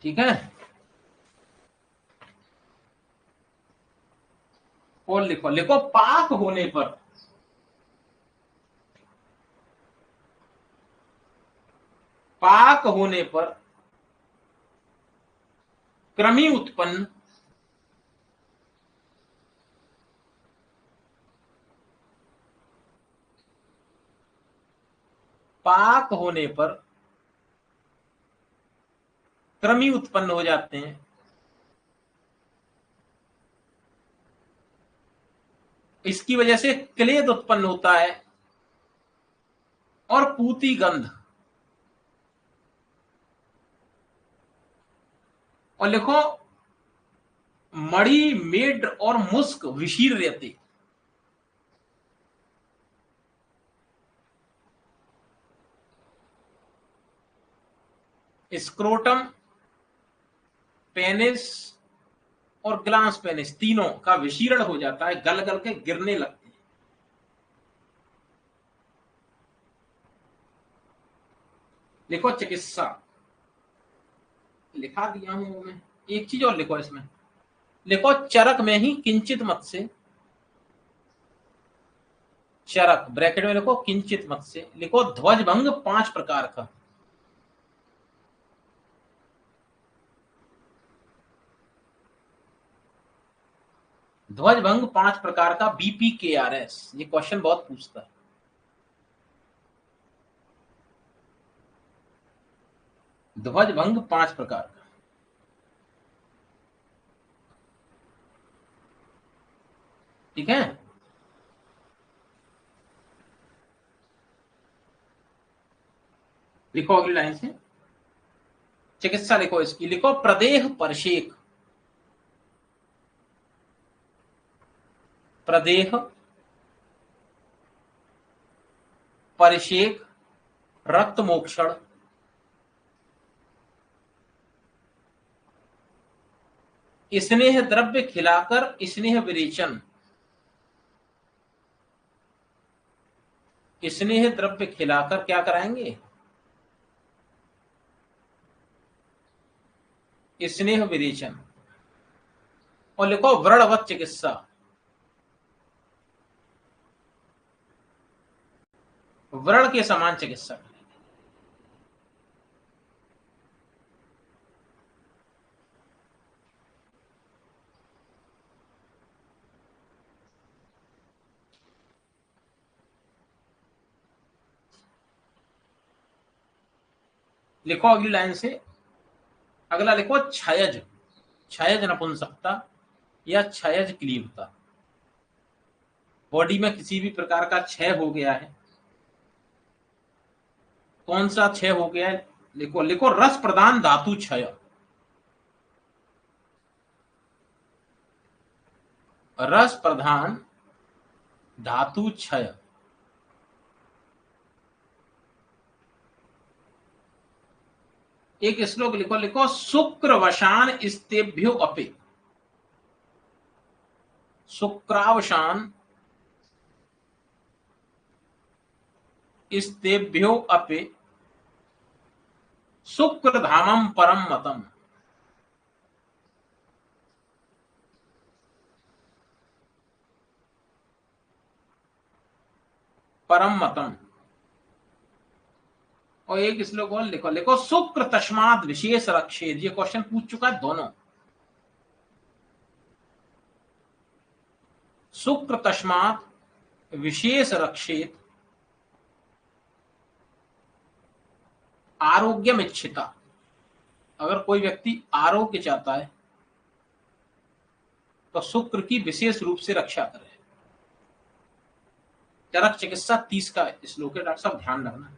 ठीक है। और लिखो, लिखो पाक होने पर, पाक होने पर कृमि उत्पन्न, पाक होने पर कृमि उत्पन्न हो जाते हैं। इसकी वजह से क्लेद उत्पन्न होता है और पूती गंध। और लिखो मणि मेड और मुस्क विशीर रहते। स्क्रोटम, पेनिस और ग्लांस पेनिस तीनों का विशीर्ण हो जाता है, गल गल के गिरने लगते हैं। लिखो चिकित्सा, लिखा दिया हूं मैं। एक चीज और लिखो इसमें, लिखो चरक में ही किंचित मत से, चरक ब्रैकेट में लिखो किंचित मत से। लिखो ध्वज भंग 5 प्रकार का, ध्वज भंग 5 प्रकार का, BPKRS। ये क्वेश्चन बहुत पूछता है। ध्वज भंग 5 प्रकार का। ठीक है। लिखो अगली लाइन से, चिकित्सा लिखो इसकी, लिखो प्रदेह परशेक, प्रदेह परिषेक रक्त मोक्षण स्नेह द्रव्य खिलाकर स्नेह विरेचन, स्नेह द्रव्य खिलाकर क्या कराएंगे, स्नेह विरेचन। और लिखो व्रणवत चिकित्सा, व्रण के समान चिकित्सा। लिखो अगली लाइन से, अगला लिखो क्षयज, क्षयज नपुंसकता या क्षयज क्लीबता। बॉडी में किसी भी प्रकार का क्षय हो गया है, कौन सा क्षय हो गया है, लिखो, लिखो रस प्रदान धातु क्षय, रस प्रधान धातु क्षय। एक श्लोक लिखो, लिखो शुक्रवशान स्तेभ्यो अपे, शुक्रावशान स्तेभ्यो अपे शुक्रधामम परम मतम। परम मतम। और एक श्लोक और लिखो, लिखो शुक्र तस्माद विशेष रक्षेद। ये क्वेश्चन पूछ चुका है दोनों। शुक्र तस्माद विशेष रक्षेद आरोग्यम इच्छिता। अगर कोई व्यक्ति आरोग्य चाहता है तो शुक्र की विशेष रूप से रक्षा करे। चरक चिकित्सा 30 का श्लोक है, डॉक्टर साहब ध्यान रखना।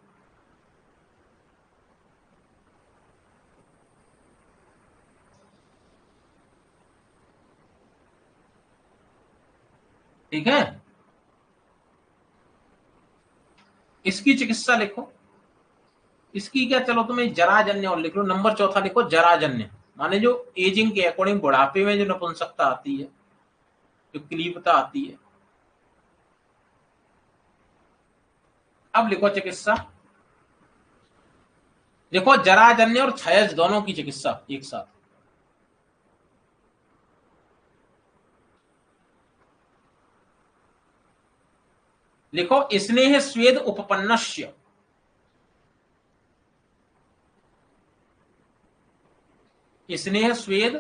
ठीक है, इसकी चिकित्सा लिखो, इसकी क्या, चलो तुम्हें जराजन्य और लिख लो। नंबर चौथा लिखो जराजन्य, माने जो एजिंग के अकॉर्डिंग बुढ़ापे में जो नपुंसकता आती है, जो क्लीबता आती है। अब लिखो चिकित्सा, देखो जराजन्य और क्षयज दोनों की चिकित्सा एक साथ। लिखो स्नेह स्वेद उपपन्नस्य, स्नेह स्वेद,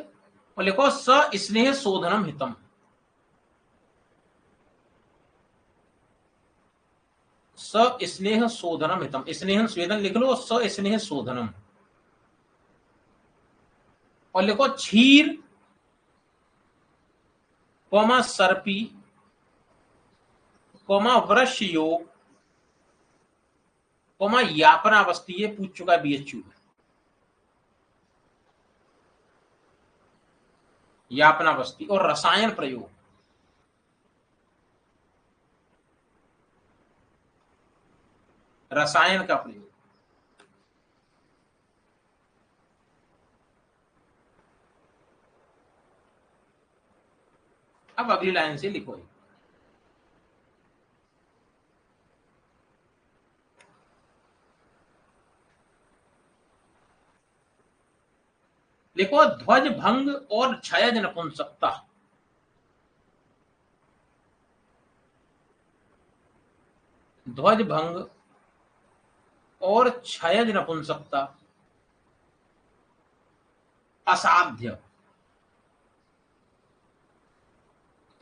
और लिखो स स्नेह शोधनम हितम, स स्नेह शोधनम हितम। स्नेह स्वेदन लिख लो, स स्नेह शोधनम। और लिखो क्षीर कोमा सर्पी कोमा वृक्ष योग कोमा यापनावस्थी। ये पूछ चुका है बीएचयू में, यापनावस्थी। और रसायन प्रयोग, रसायन का प्रयोग। अब अगली लाइन से लिखो, लिखो ध्वज भंग और क्षयज नपुंसकता। ध्वज भंग और क्षयज नपुंसकता असाध्य।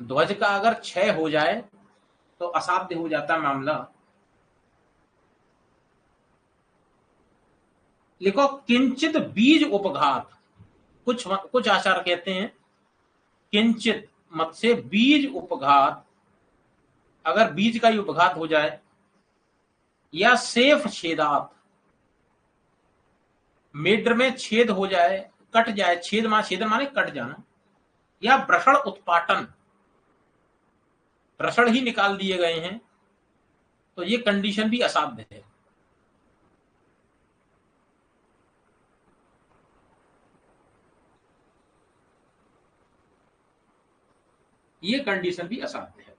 ध्वज का अगर क्षय हो जाए तो असाध्य हो जाता है मामला। लिखो किंचित बीज उपघात, कुछ आचार्य कहते हैं किंचित मत से बीज उपघात, अगर बीज का ही उपघात हो जाए, या सेफ छेदात, मेड्र में छेद हो जाए, कट जाए, छेदन माने कट जाना, या वृषण उत्पाटन, वृषण ही निकाल दिए गए हैं, तो ये कंडीशन भी असाध्य है। ये कंडीशन भी असाध्य है।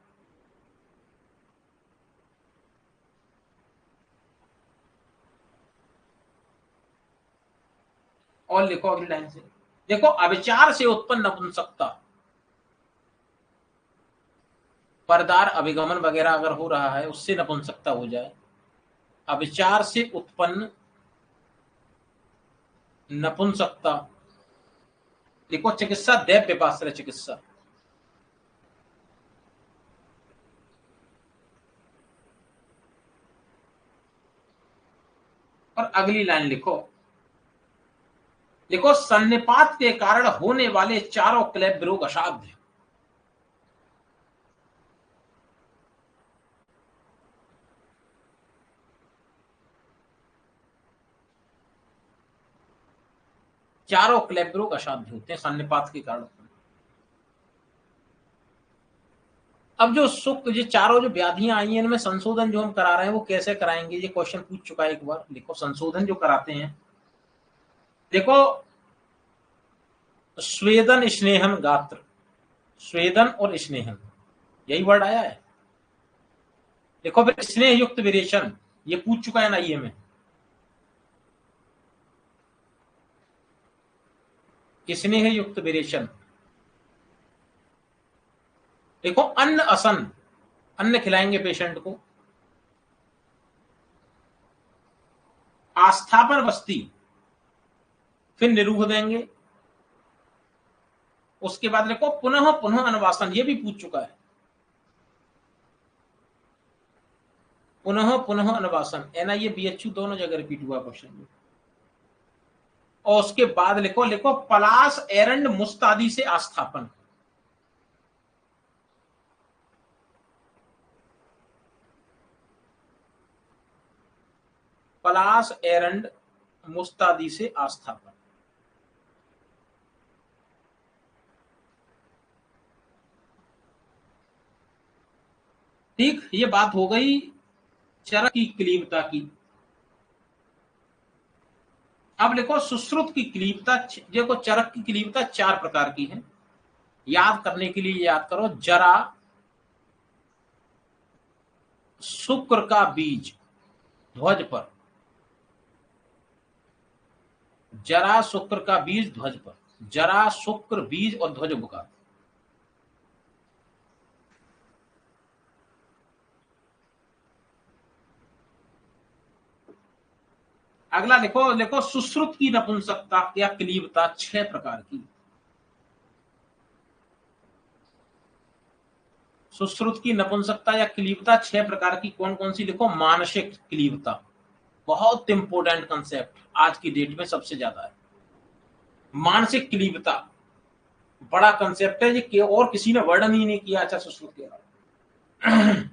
और लिखो अगली लाइन से, देखो अविचार से उत्पन्न नपुंसकता, परदार अभिगमन वगैरह अगर हो रहा है उससे नपुंसकता हो जाए, अविचार से उत्पन्न नपुंसकता, देखो चिकित्सा दैव विपाश्रय चिकित्सा, और अगली लाइन लिखो, देखो सन्निपात के कारण होने वाले चारों क्लेब रोग असाध्य, चारों क्लेब रोग असाध्य होते हैं सन्निपात के कारण। अब जो सुख, ये चारों जो व्याधियां आई हैं, इनमें संशोधन जो हम करा रहे हैं वो कैसे कराएंगे, ये क्वेश्चन पूछ चुका है एक बार। लिखो संशोधन जो कराते हैं, देखो स्वेदन स्नेहन गात्र, स्वेदन और स्नेहन, यही वर्ड आया है। देखो फिर स्नेह युक्त विरेचन, ये पूछ चुका है ना ये में, स्नेह युक्त विरेचन। देखो अन्न असन, अन्न खिलाएंगे पेशेंट को, आस्थापन बस्ती, फिर निरूह देंगे, उसके बाद देखो पुनः पुनः अनुवासन, ये भी पूछ चुका है, पुनः पुनः अनुवासन, एनआईए बीएचयू दोनों जगह रिपीट हुआ क्वेश्चन। और उसके बाद लिखो, लिखो पलाश एरंड मुस्तादी से आस्थापन, पलाश एरंड मुस्तादी से आस्थापन। ठीक, ये बात हो गई चरक की क्लीबता की। अब लिखो सुश्रुत की क्लीबता, देखो चरक की क्लीबता 4 प्रकार की है, याद करने के लिए याद करो, जरा शुक्र का बीज ध्वज पर, जरा शुक्र का बीज ध्वज पर, जरा शुक्र बीज और ध्वज उपकार। अगला लिखो, लिखो सुश्रुत की नपुंसकता या क्लीबता 6 प्रकार की, सुश्रुत की नपुंसकता या क्लीबता 6 प्रकार की कौन कौन सी, लिखो मानसिक क्लीबता, बहुत इंपोर्टेंट कंसेप्ट आज की डेट में सबसे ज्यादा है, मानसिक क्लीबता बड़ा कंसेप्ट है ये, और किसी ने वर्णन ही नहीं किया। अच्छा सुश्रुत के बाद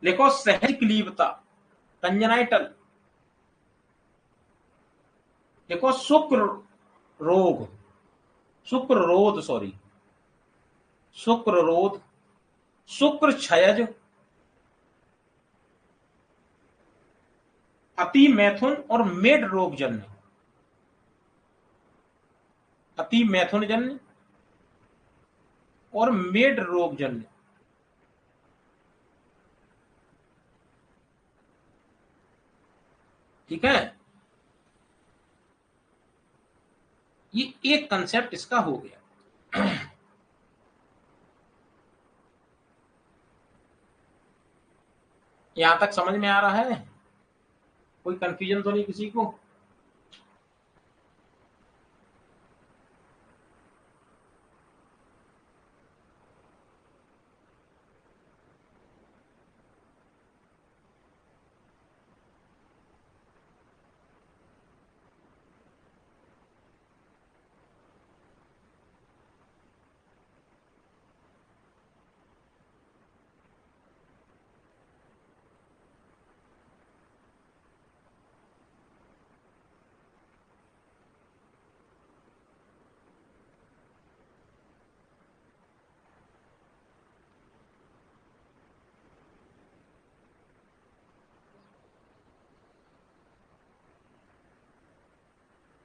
लिखो सहज क्लीबता, कंजनाइटल, देखो शुक्र रोग, शुक्र रोध, सॉरी शुक्र रोध, शुक्र क्षयज, अति मैथुन और मेड रोग जन्य, अति मैथुन जन्य और मेड रोग जन्य। ठीक है, ये एक कंसेप्ट इसका हो गया। यहां तक समझ में आ रहा है, कोई कंफ्यूजन तो नहीं किसी को?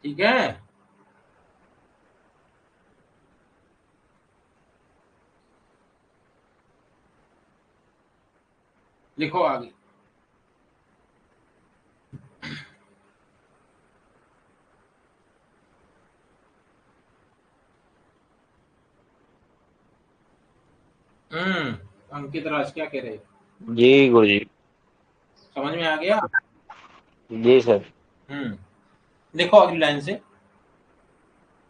ठीक है। लिखो आगे। अंकित राज क्या कह रहे हैं? जी गुरुजी। समझ में आ गया? जी सर। देखो अगली लाइन से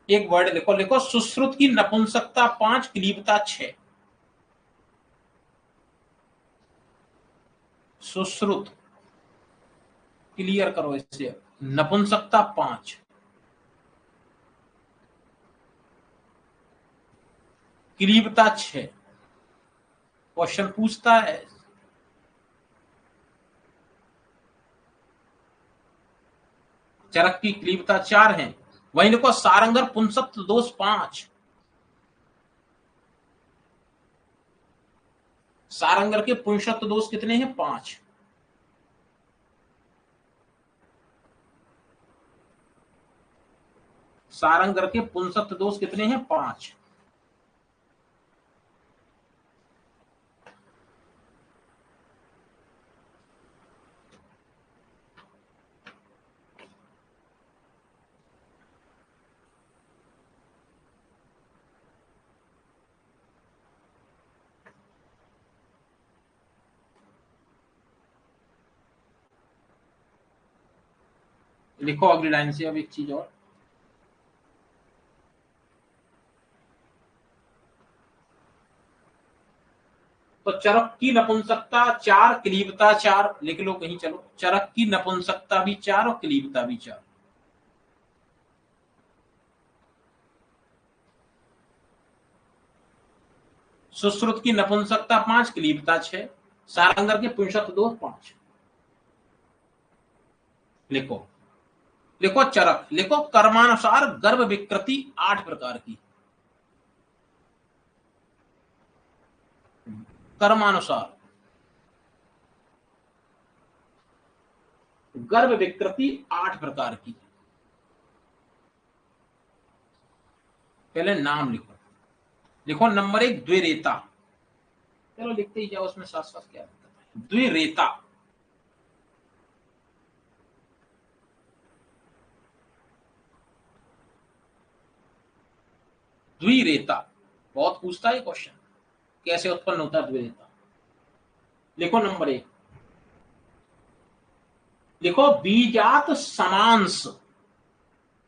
एक वर्ड लिखो, लिखो सुश्रुत की नपुंसकता 5, क्लीबता 6। सुश्रुत, क्लियर करो इससे, नपुंसकता 5, क्लीबता 6। क्वेश्चन पूछता है, चरक की क्लीबता 4 है। वहीं लिखो सारंगर पुंसत्व दोष 5। सारंगर के पुंसत्व दोष कितने हैं? 5। सारंगर के पुंसत्व दोष कितने हैं? 5। लिखो अगली लाइन से अब एक चीज और, तो चरक की नपुंसकता 4, क्लीबता 4 लिख लो कहीं। चलो, चरक की नपुंसकता भी 4 और क्लीबता भी 4। सुश्रुत की नपुंसकता 5, क्लीबता 6, सारंगर के पुंसत्व दोष 5। लिखो, लिखो चरक, लिखो कर्मानुसार गर्भ विकृति 8 प्रकार की। कर्मानुसार गर्भ विकृति 8 प्रकार की। पहले नाम लिखो। लिखो नंबर 1 द्विरेता। चलो लिखते ही जाओ, उसमें साथ साथ क्या दिक्कत है। द्विरेता, द्विरेता बहुत पूछता है क्वेश्चन, कैसे उत्पन्न होता है द्विरेता। लिखो नंबर 1, लिखो बीजात समांस।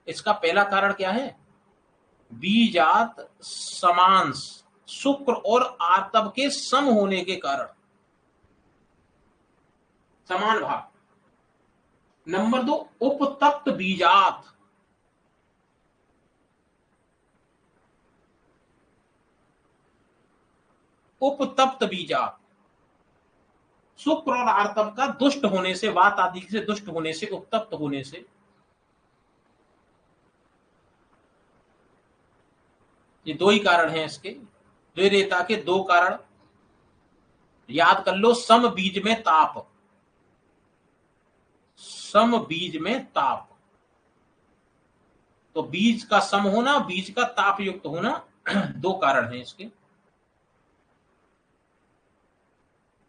इसका पहला कारण क्या है? बीजात समांस, शुक्र और आर्तव के सम होने के कारण, समान भाग। नंबर 2 उपतप्त बीजात, उपतप्त बीजात, शुक्र और आर्तव का दुष्ट होने से, वात आदि से दुष्ट होने से, उपतप्त होने से। ये 2 ही कारण हैं इसके, द्विरेता के 2 कारण। याद कर लो, सम बीज में ताप, सम बीज में ताप, तो बीज का सम होना, बीज का ताप युक्त होना 2 कारण हैं इसके।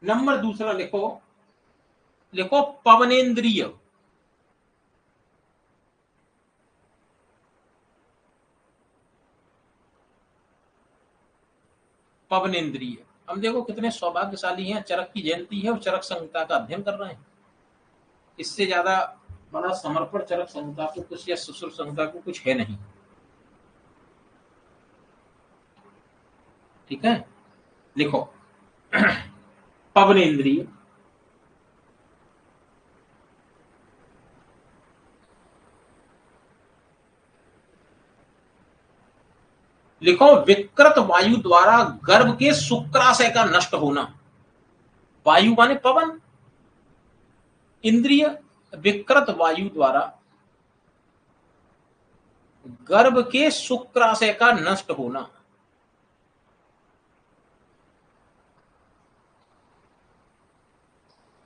नंबर दूसरा लिखो, लिखो पवनेन्द्रिय। पवनेन्द्रिय, हम देखो कितने सौभाग्यशाली हैं, चरक की जयंती है और चरक संहिता का अध्ययन कर रहे हैं। इससे ज्यादा बड़ा समर्पण चरक संहिता को कुछ, या सुश्रुत संहिता को कुछ है नहीं। ठीक है, लिखो पवनेन्द्रिय, लिखो विकृत वायु द्वारा गर्भ के शुक्राशय का नष्ट होना। वायु माने पवन, इंद्रिय, विकृत वायु द्वारा गर्भ के शुक्राशय का नष्ट होना।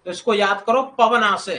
तो इसको याद करो, पवनाशय,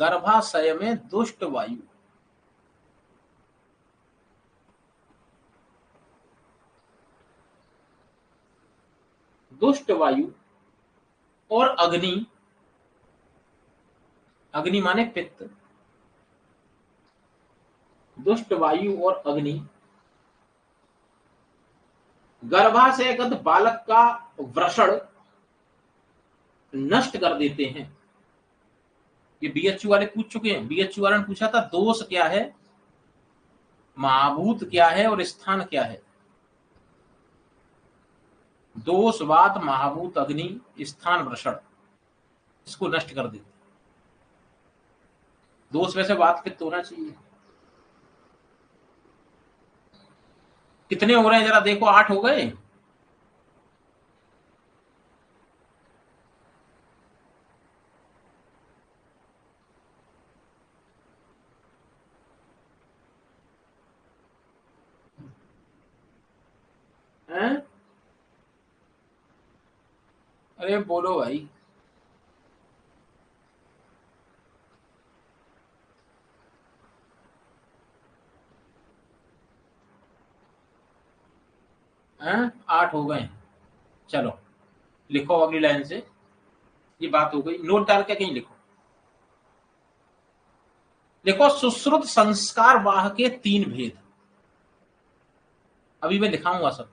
गर्भाशय में दुष्ट वायु। दुष्ट वायु और अग्नि, अग्नि माने पित्त, दुष्ट वायु और अग्नि गर्भाशयगत बालक का वृषण नष्ट कर देते हैं। ये बीएचयू वाले पूछ चुके हैं। बीएचयू वाले ने पूछा था दोष क्या है, महाभूत क्या है और स्थान क्या है। दोष वात महाभूत अग्नि स्थान वृषण, इसको नष्ट कर देते। दोष वैसे वात पित्त होना चाहिए। कितने हो रहे हैं जरा देखो, 8 हो गए। हैं? अरे बोलो भाई। हैं? 8 हो गए। चलो लिखो अगली लाइन से। ये बात हो गई, नोट डाल के कहीं लिखो। देखो सुश्रुत संस्कार वाह के 3 भेद। अभी मैं लिखाऊंगा सब,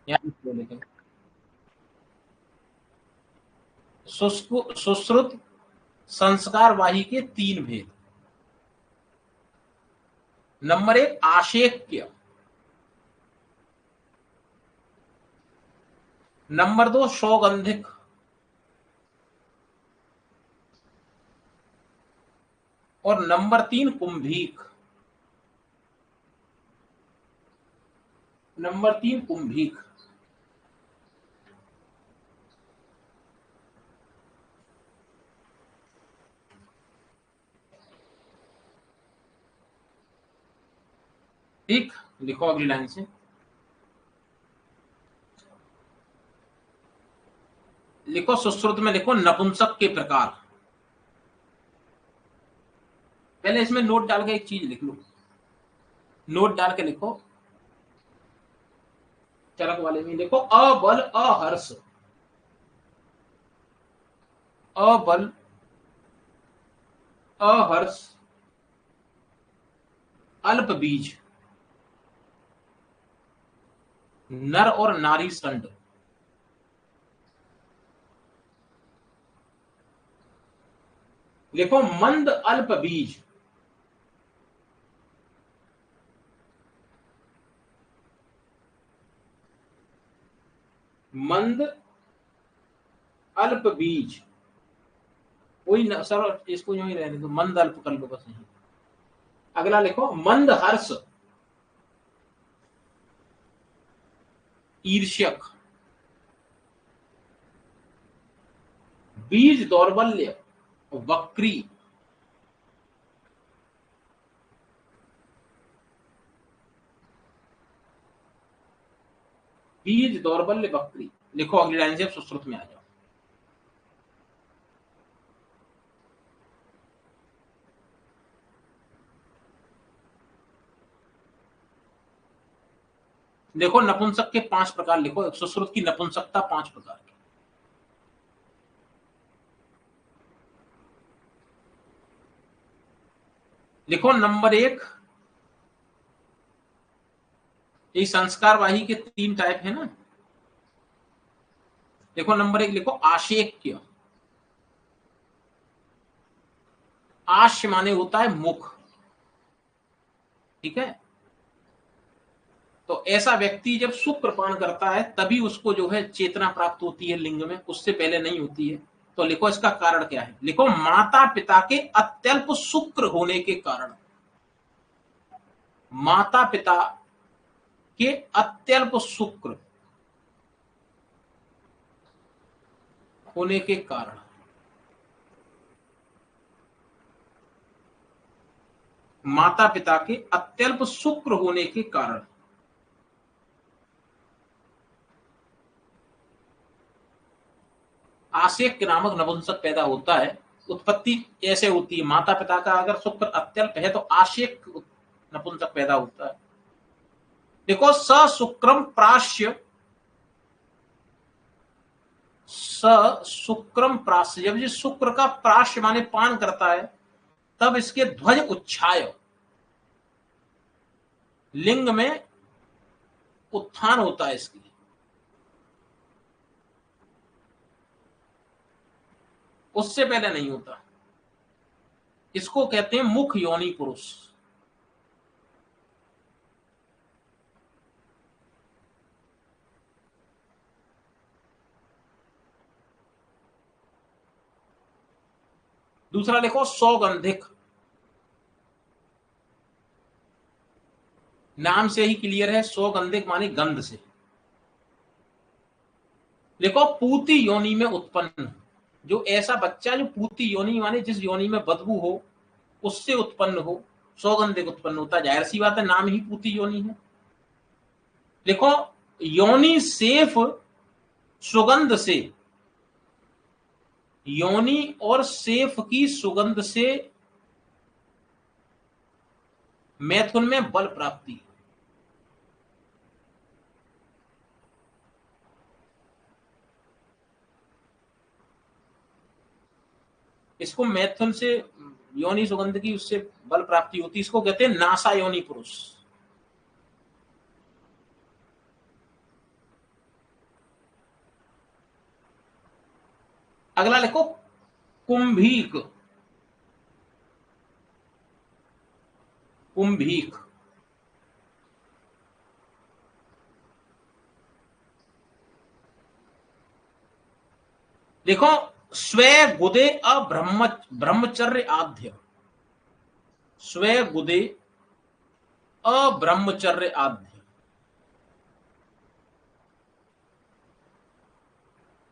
यहाँ लेकिन सुश्रुत संस्कार वाही के 3 भेद। नंबर 1 आशेक्य, नंबर 2 सौगंधिक, और नंबर 3 कुंभीक। नंबर 3 कुंभीक। ठीक, लिखो अगली लाइन से। लिखो सुश्रुत में लिखो नपुंसक के प्रकार। पहले इसमें नोट डाल के एक चीज लिख लो, नोट डाल के लिखो। चरक वाले में लिखो अबल अहर्ष, अबल अहर्ष अल्प बीज, नर और नारी संड। लिखो मंद अल्प बीज, मंद अल्प बीज। कोई सर इसको यूं ही रहने दो, मंद अल्प कर लो बस यही। अगला लिखो मंद हर्ष ईर्ष्यक, बीज दौर्बल्य वक्री, बीज दौर्बल्य वक्री। लिखो अगली लाइन से, सुश्रुत में आ जाओ। देखो नपुंसक के 5 प्रकार लिखो, सुश्रुत की नपुंसकता 5 प्रकार की। लिखो नंबर 1, ये संस्कार वाही के 3 टाइप है ना। देखो नंबर 1 लिखो आशेक्य। आश्य माने होता है मुख, ठीक है। तो ऐसा व्यक्ति जब सुप्रपान करता है तभी उसको जो है चेतना प्राप्त होती है लिंग में, उससे पहले नहीं होती है। तो लिखो इसका कारण क्या है। लिखो माता पिता के अत्यल्प शुक्र होने के कारण, माता पिता के अत्यल्प शुक्र होने के कारण, माता पिता के अत्यल्प शुक्र होने के कारण आशेक्य नामक नपुंसक पैदा होता है। उत्पत्ति ऐसे होती है, माता पिता का अगर शुक्र अत्यल्प है तो आशेक नपुंसक पैदा होता है। देखो, स शुक्रम प्राश्य, स शुक्रम प्राश्य, जब ये शुक्र का प्राश्य माने पान करता है तब इसके ध्वज उच्छाय, लिंग में उत्थान होता है इसकी। उससे पहले नहीं होता। इसको कहते हैं मुख योनि पुरुष। दूसरा देखो सौगंधिक, नाम से ही क्लियर है, सौगंधिक माने गंध से। देखो पूती योनि में उत्पन्न, जो ऐसा बच्चा जो पूती योनि माने जिस योनि में बदबू हो उससे उत्पन्न हो, सौगंधिक उत्पन्न होता है। जाहिर सी बात है, नाम ही पूती योनि है। देखो योनि सेफ सुगंध से, योनि और सेफ की सुगंध से मैथुन में बल प्राप्ति। इसको मैथुन से योनि सुगंध की उससे बल प्राप्ति होती है। इसको कहते हैं नासा योनि पुरुष। अगला लिखो कुंभीक, कुंभीक देखो स्वे गुदे ब्रह्मचर्य आद्य, स्वे गुदे अब्रह्मचर्य आद्य,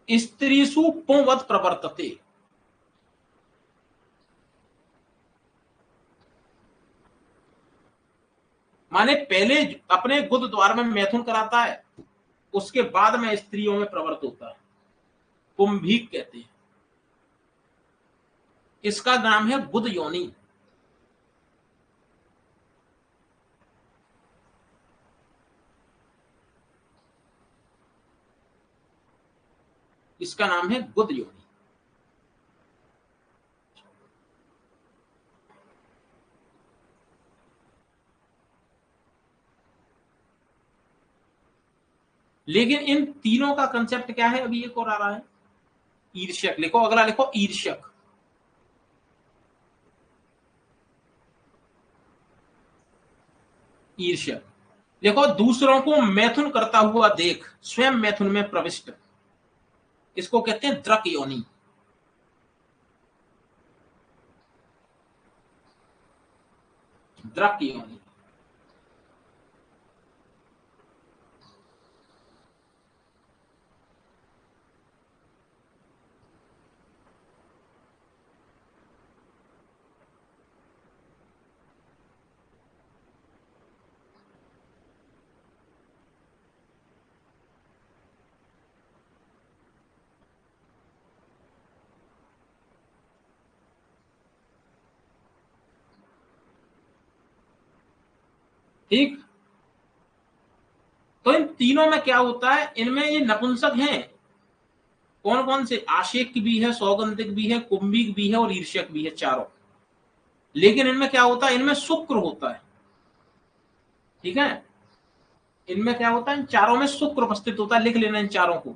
स्त्रीसु पुंवत प्रवर्तते। माने पहले अपने गुद द्वार में मैथुन कराता है, उसके बाद में स्त्रियों में प्रवर्त होता है, कुंभीक कहते हैं। इसका नाम है गुद योनि। इसका नाम है गुद योनि। लेकिन इन तीनों का कंसेप्ट क्या है, अभी एक और आ रहा है, ईर्ष्यक। लिखो अगला, लिखो ईर्ष्यक। ईर्ष्यक देखो दूसरों को मैथुन करता हुआ देख स्वयं मैथुन में प्रविष्ट, इसको कहते हैं द्रक योनि। द्रक योनि। ठीक, तो इन तीनों में क्या होता है, इनमें ये नपुंसक हैं। कौन कौन से, आशेक भी है, सौगंधिक भी है, कुंभिक भी है और ईर्ष्यक भी है, चारों। लेकिन इनमें क्या होता है, इनमें शुक्र होता है। ठीक है, इनमें क्या होता है, इन चारों में शुक्र उपस्थित होता है। लिख लेना इन चारों को,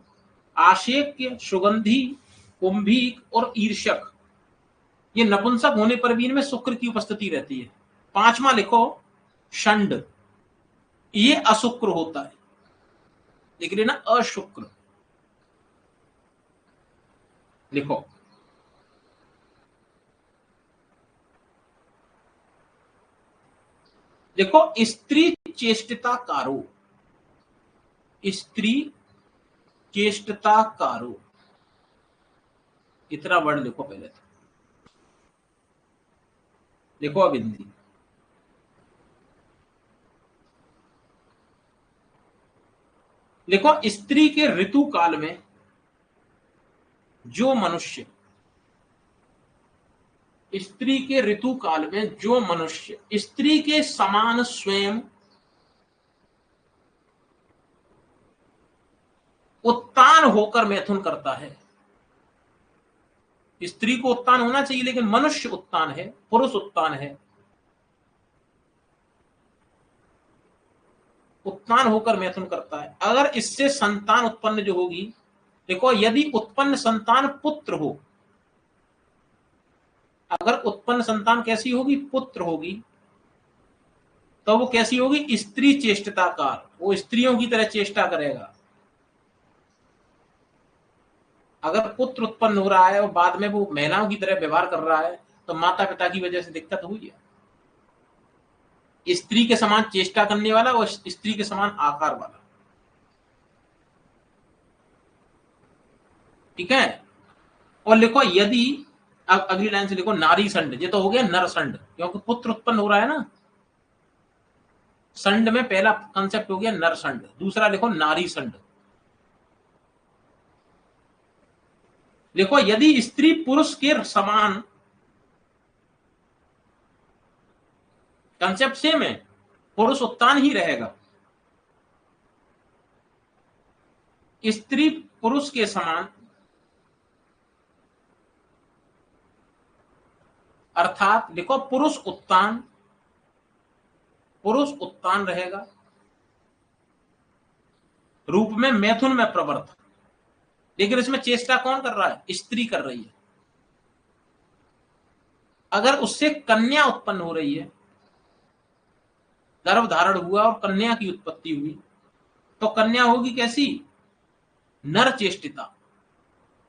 आशेक, सुगंधी, कुंभिक और ईर्ष्यक। ये नपुंसक होने पर भी इनमें शुक्र की उपस्थिति रहती है। पांचवा लिखो षंड, ये अशुक्र होता है, लिख लेना अशुक्र। लिखो देखो स्त्री चेष्टता कारो, स्त्री चेष्टता कारो, इतना वर्ड लिखो पहले तो। देखो अब हिंदी, देखो स्त्री के ऋतु काल में जो मनुष्य स्त्री के ऋतु काल में जो मनुष्य स्त्री के समान स्वयं उत्तान होकर मैथुन करता है। स्त्री को उत्तान होना चाहिए, लेकिन मनुष्य उत्तान है, पुरुष उत्तान है, उत्तान होकर मैथुन करता है। अगर इससे संतान उत्पन्न जो होगी, देखो यदि उत्पन्न संतान पुत्र हो, अगर उत्पन्न संतान कैसी होगी, पुत्र होगी, तो वो कैसी होगी, स्त्री चेष्टताकार, वो स्त्रियों की तरह चेष्टा करेगा। अगर पुत्र उत्पन्न हो रहा है और बाद में वो महिलाओं की तरह व्यवहार कर रहा है, तो माता पिता की वजह से दिक्कत हुई है। स्त्री के समान चेष्टा करने वाला और स्त्री के समान आकार वाला, ठीक है। और लिखो यदि, अब अगली लाइन से लिखो नारी संड, ये तो हो गया नर संड, क्योंकि पुत्र उत्पन्न हो रहा है ना। संड में पहला कंसेप्ट हो गया नर संड, दूसरा लिखो नारी संड। लिखो यदि स्त्री पुरुष के समान, कंसेप्ट सेम है, पुरुष उत्तान ही रहेगा, स्त्री पुरुष के समान, अर्थात लिखो पुरुष उत्तान रहेगा रूप में मैथुन में प्रवृत्त, लेकिन इसमें चेष्टा कौन कर रहा है, स्त्री कर रही है। अगर उससे कन्या उत्पन्न हो रही है, गर्भ धारण हुआ और कन्या की उत्पत्ति हुई, तो कन्या होगी कैसी, नर चेष्टिता।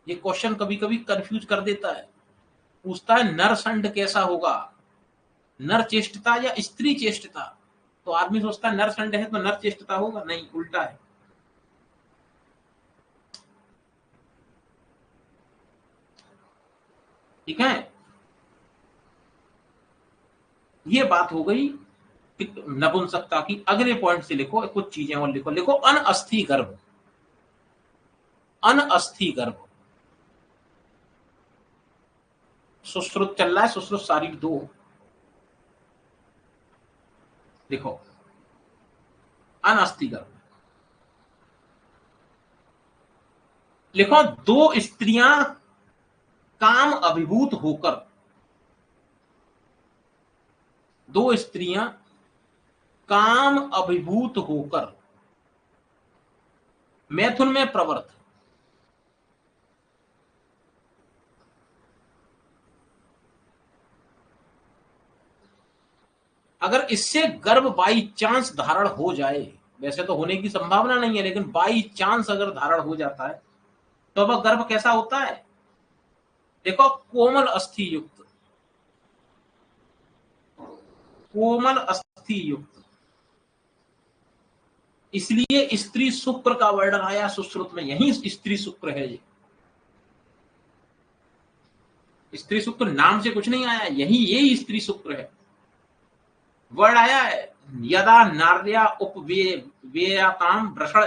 ये क्वेश्चन कभी कभी कंफ्यूज कर देता है, पूछता है नर संड कैसा होगा, नर चेष्टिता या स्त्री चेष्टिता। तो आदमी सोचता है नर संड है तो नर चेष्टिता होगा, नहीं, उल्टा है। ठीक है, ये बात हो गई नपुंसकता की। अगले पॉइंट से लिखो कुछ चीजें और लिखो। लिखो अनअस्थि गर्भ, अनअस्थि गर्भ, सुश्रुत चल रहा है, सुश्रुत शारीर 2, लिखो अनअस्थि गर्भ। लिखो दो स्त्रियां काम अभिभूत होकर, दो स्त्रियां काम अभिभूत होकर मैथुन में प्रवृत्त, अगर इससे गर्भ बाई चांस धारण हो जाए, वैसे तो होने की संभावना नहीं है, लेकिन बाई चांस अगर धारण हो जाता है, तो वह गर्भ कैसा होता है, देखो कोमल अस्थि युक्त, कोमल अस्थि युक्त। इसलिए स्त्री शुक्र का वर्णन आया सुश्रुत में, यही स्त्री शुक्र है। ये स्त्री शुक्र नाम से कुछ नहीं आया, यही स्त्री शुक्र है। वर्ड आया है, यदा नार्या उपवेयाताम वृषण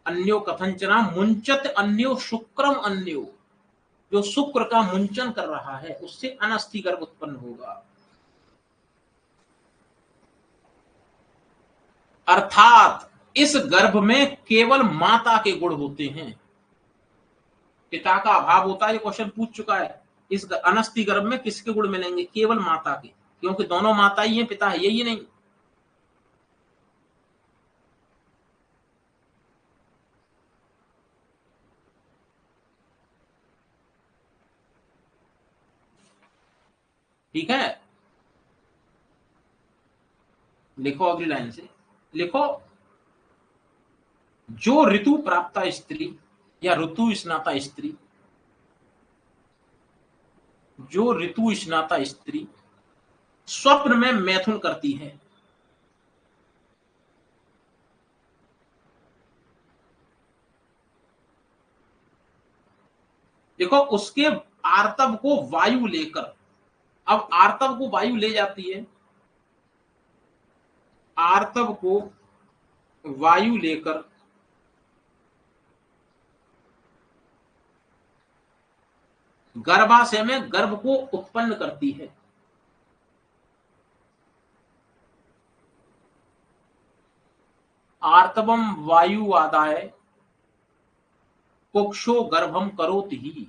अन्यो कथंचना मुंचत अन्यो शुक्रम अन्यो, जो शुक्र का मुंचन कर रहा है उससे अनस्थि गर्भ उत्पन्न होगा। अर्थात इस गर्भ में केवल माता के गुण होते हैं, पिता का अभाव होता है। ये क्वेश्चन पूछ चुका है, इस अनस्थि गर्भ में किसके गुण मिलेंगे, केवल माता के, क्योंकि दोनों माता ही हैं, पिता है यही नहीं। ठीक है, लिखो अगली लाइन से, लिखो जो ऋतु प्राप्त स्त्री या ऋतु स्नाता स्त्री, जो ऋतु स्नाता स्त्री स्वप्न में मैथुन करती है, देखो उसके आर्तव को वायु लेकर, अब आर्तव को वायु ले जाती है, आर्तव को वायु लेकर गर्भाशय में गर्भ को उत्पन्न करती है। आर्तवम वायु आदाय कुक्षो गर्भम करोति ही।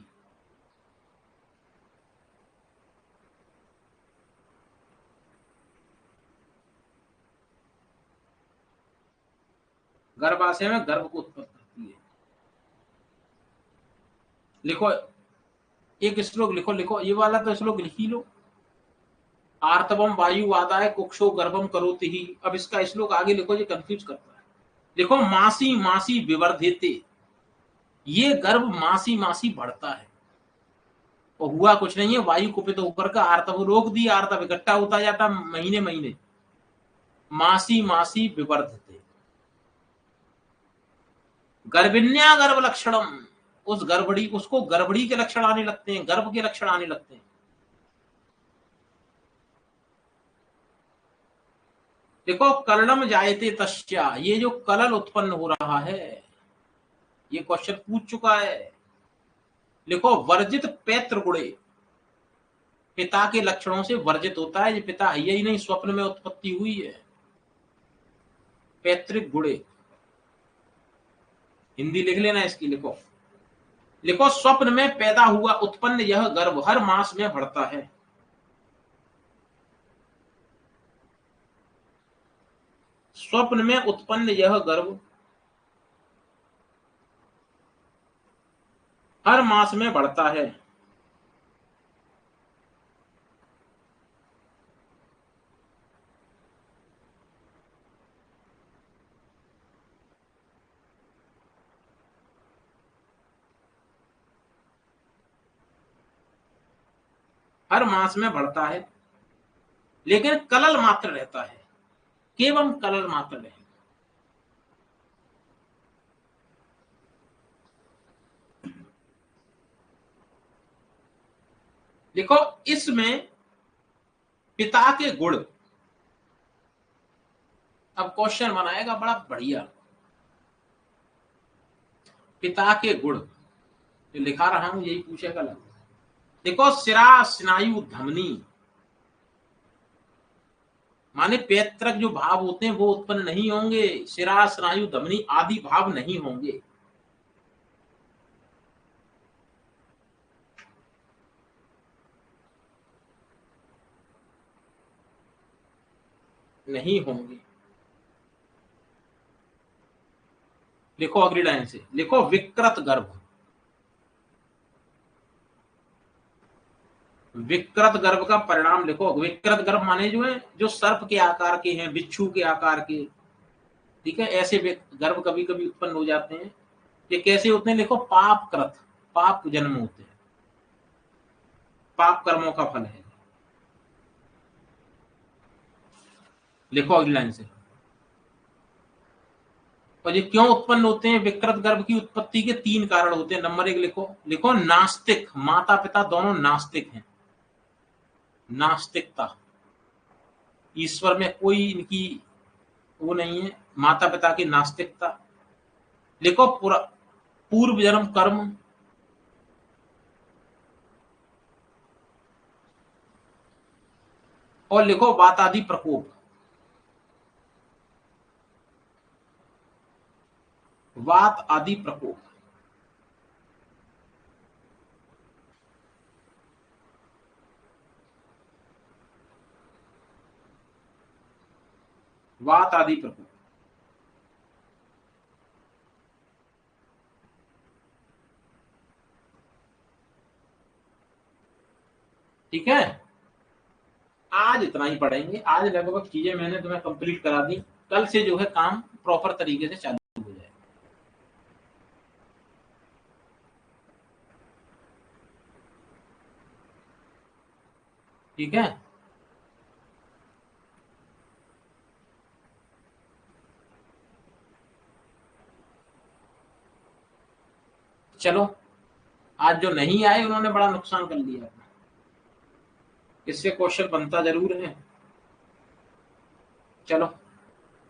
गर्भाशय में गर्भ को उत्पन्न करती है। लिखो, एक श्लोक लिखो, लिखो ये वाला तो श्लोक लिख ही लो। आर्तवम वायु आदाय कुक्षो गर्भम करोति ही। अब इसका श्लोक आगे लिखो, ये कंफ्यूज करता है। लिखो मासी मासी विवर्धेते, ये गर्भ मासी मासी बढ़ता है। तो हुआ कुछ नहीं है, वायु कुपित होकर का आर्तव रोक दी, आर्तव इकट्ठा होता जाता महीने महीने। मासी मासी विवर्धते, गर्भिण्या गर्भ लक्षणम, उस गर्भड़ी, उसको गर्भड़ी के लक्षण आने लगते हैं, गर्भ के लक्षण आने लगते हैं। देखो कलनम जायते तस्या, ये जो कलल उत्पन्न हो रहा है, ये क्वेश्चन पूछ चुका है। लिखो वर्जित पैत्र गुणे, पिता के लक्षणों से वर्जित होता है, ये पिता है ही नहीं, स्वप्न में उत्पत्ति हुई है। पैतृक गुणे, हिंदी लिख लेना इसकी। लिखो, लिखो स्वप्न में पैदा हुआ उत्पन्न यह गर्भ हर मास में बढ़ता है। स्वप्न में उत्पन्न यह गर्भ हर मास में बढ़ता है। हर मास में बढ़ता है, लेकिन कलल मात्र रहता है, केवल कलल मात्र रहेगा। देखो इसमें पिता के गुण, अब क्वेश्चन बनाएगा बड़ा बढ़िया। पिता के गुण जो लिखा रहा हूं यही पूछेगा लगभग। देखो सिरा स्नायु धमनी, माने पैतृक जो भाव होते हैं वो उत्पन्न नहीं होंगे, सिरा स्नायु धमनी आदि भाव नहीं होंगे। नहीं होंगे। लिखो अगली लाइन से, लिखो विकृत गर्भ। विकृत गर्भ का परिणाम लिखो। विकृत गर्भ माने जो है जो सर्प के आकार के हैं, बिच्छू के आकार के, ठीक है, ऐसे गर्भ कभी कभी उत्पन्न हो जाते हैं। ये कैसे होते हैं? लिखो पाप कृत, पाप जन्म होते हैं, पाप कर्मों का फल है। लिखो अगली लाइन से। और ये क्यों उत्पन्न होते हैं? विकृत गर्भ की उत्पत्ति के 3 कारण होते हैं। नंबर 1 लिखो, लिखो नास्तिक, माता पिता दोनों नास्तिक हैं। नास्तिकता, ईश्वर में कोई इनकी वो नहीं है, माता पिता की नास्तिकता। लिखो पूर्व जन्म कर्म, और लिखो वात आदि प्रकोप। वात आदि प्रकोप, वात आदि प्रकोप। ठीक है, आज इतना ही पढ़ेंगे। आज लगभग चीजें मैंने तुम्हें कंप्लीट करा दी। कल से जो है काम प्रॉपर तरीके से चालू हो जाए। ठीक है, चलो। आज जो नहीं आए उन्होंने बड़ा नुकसान कर लिया, इससे क्वेश्चन बनता जरूर है। चलो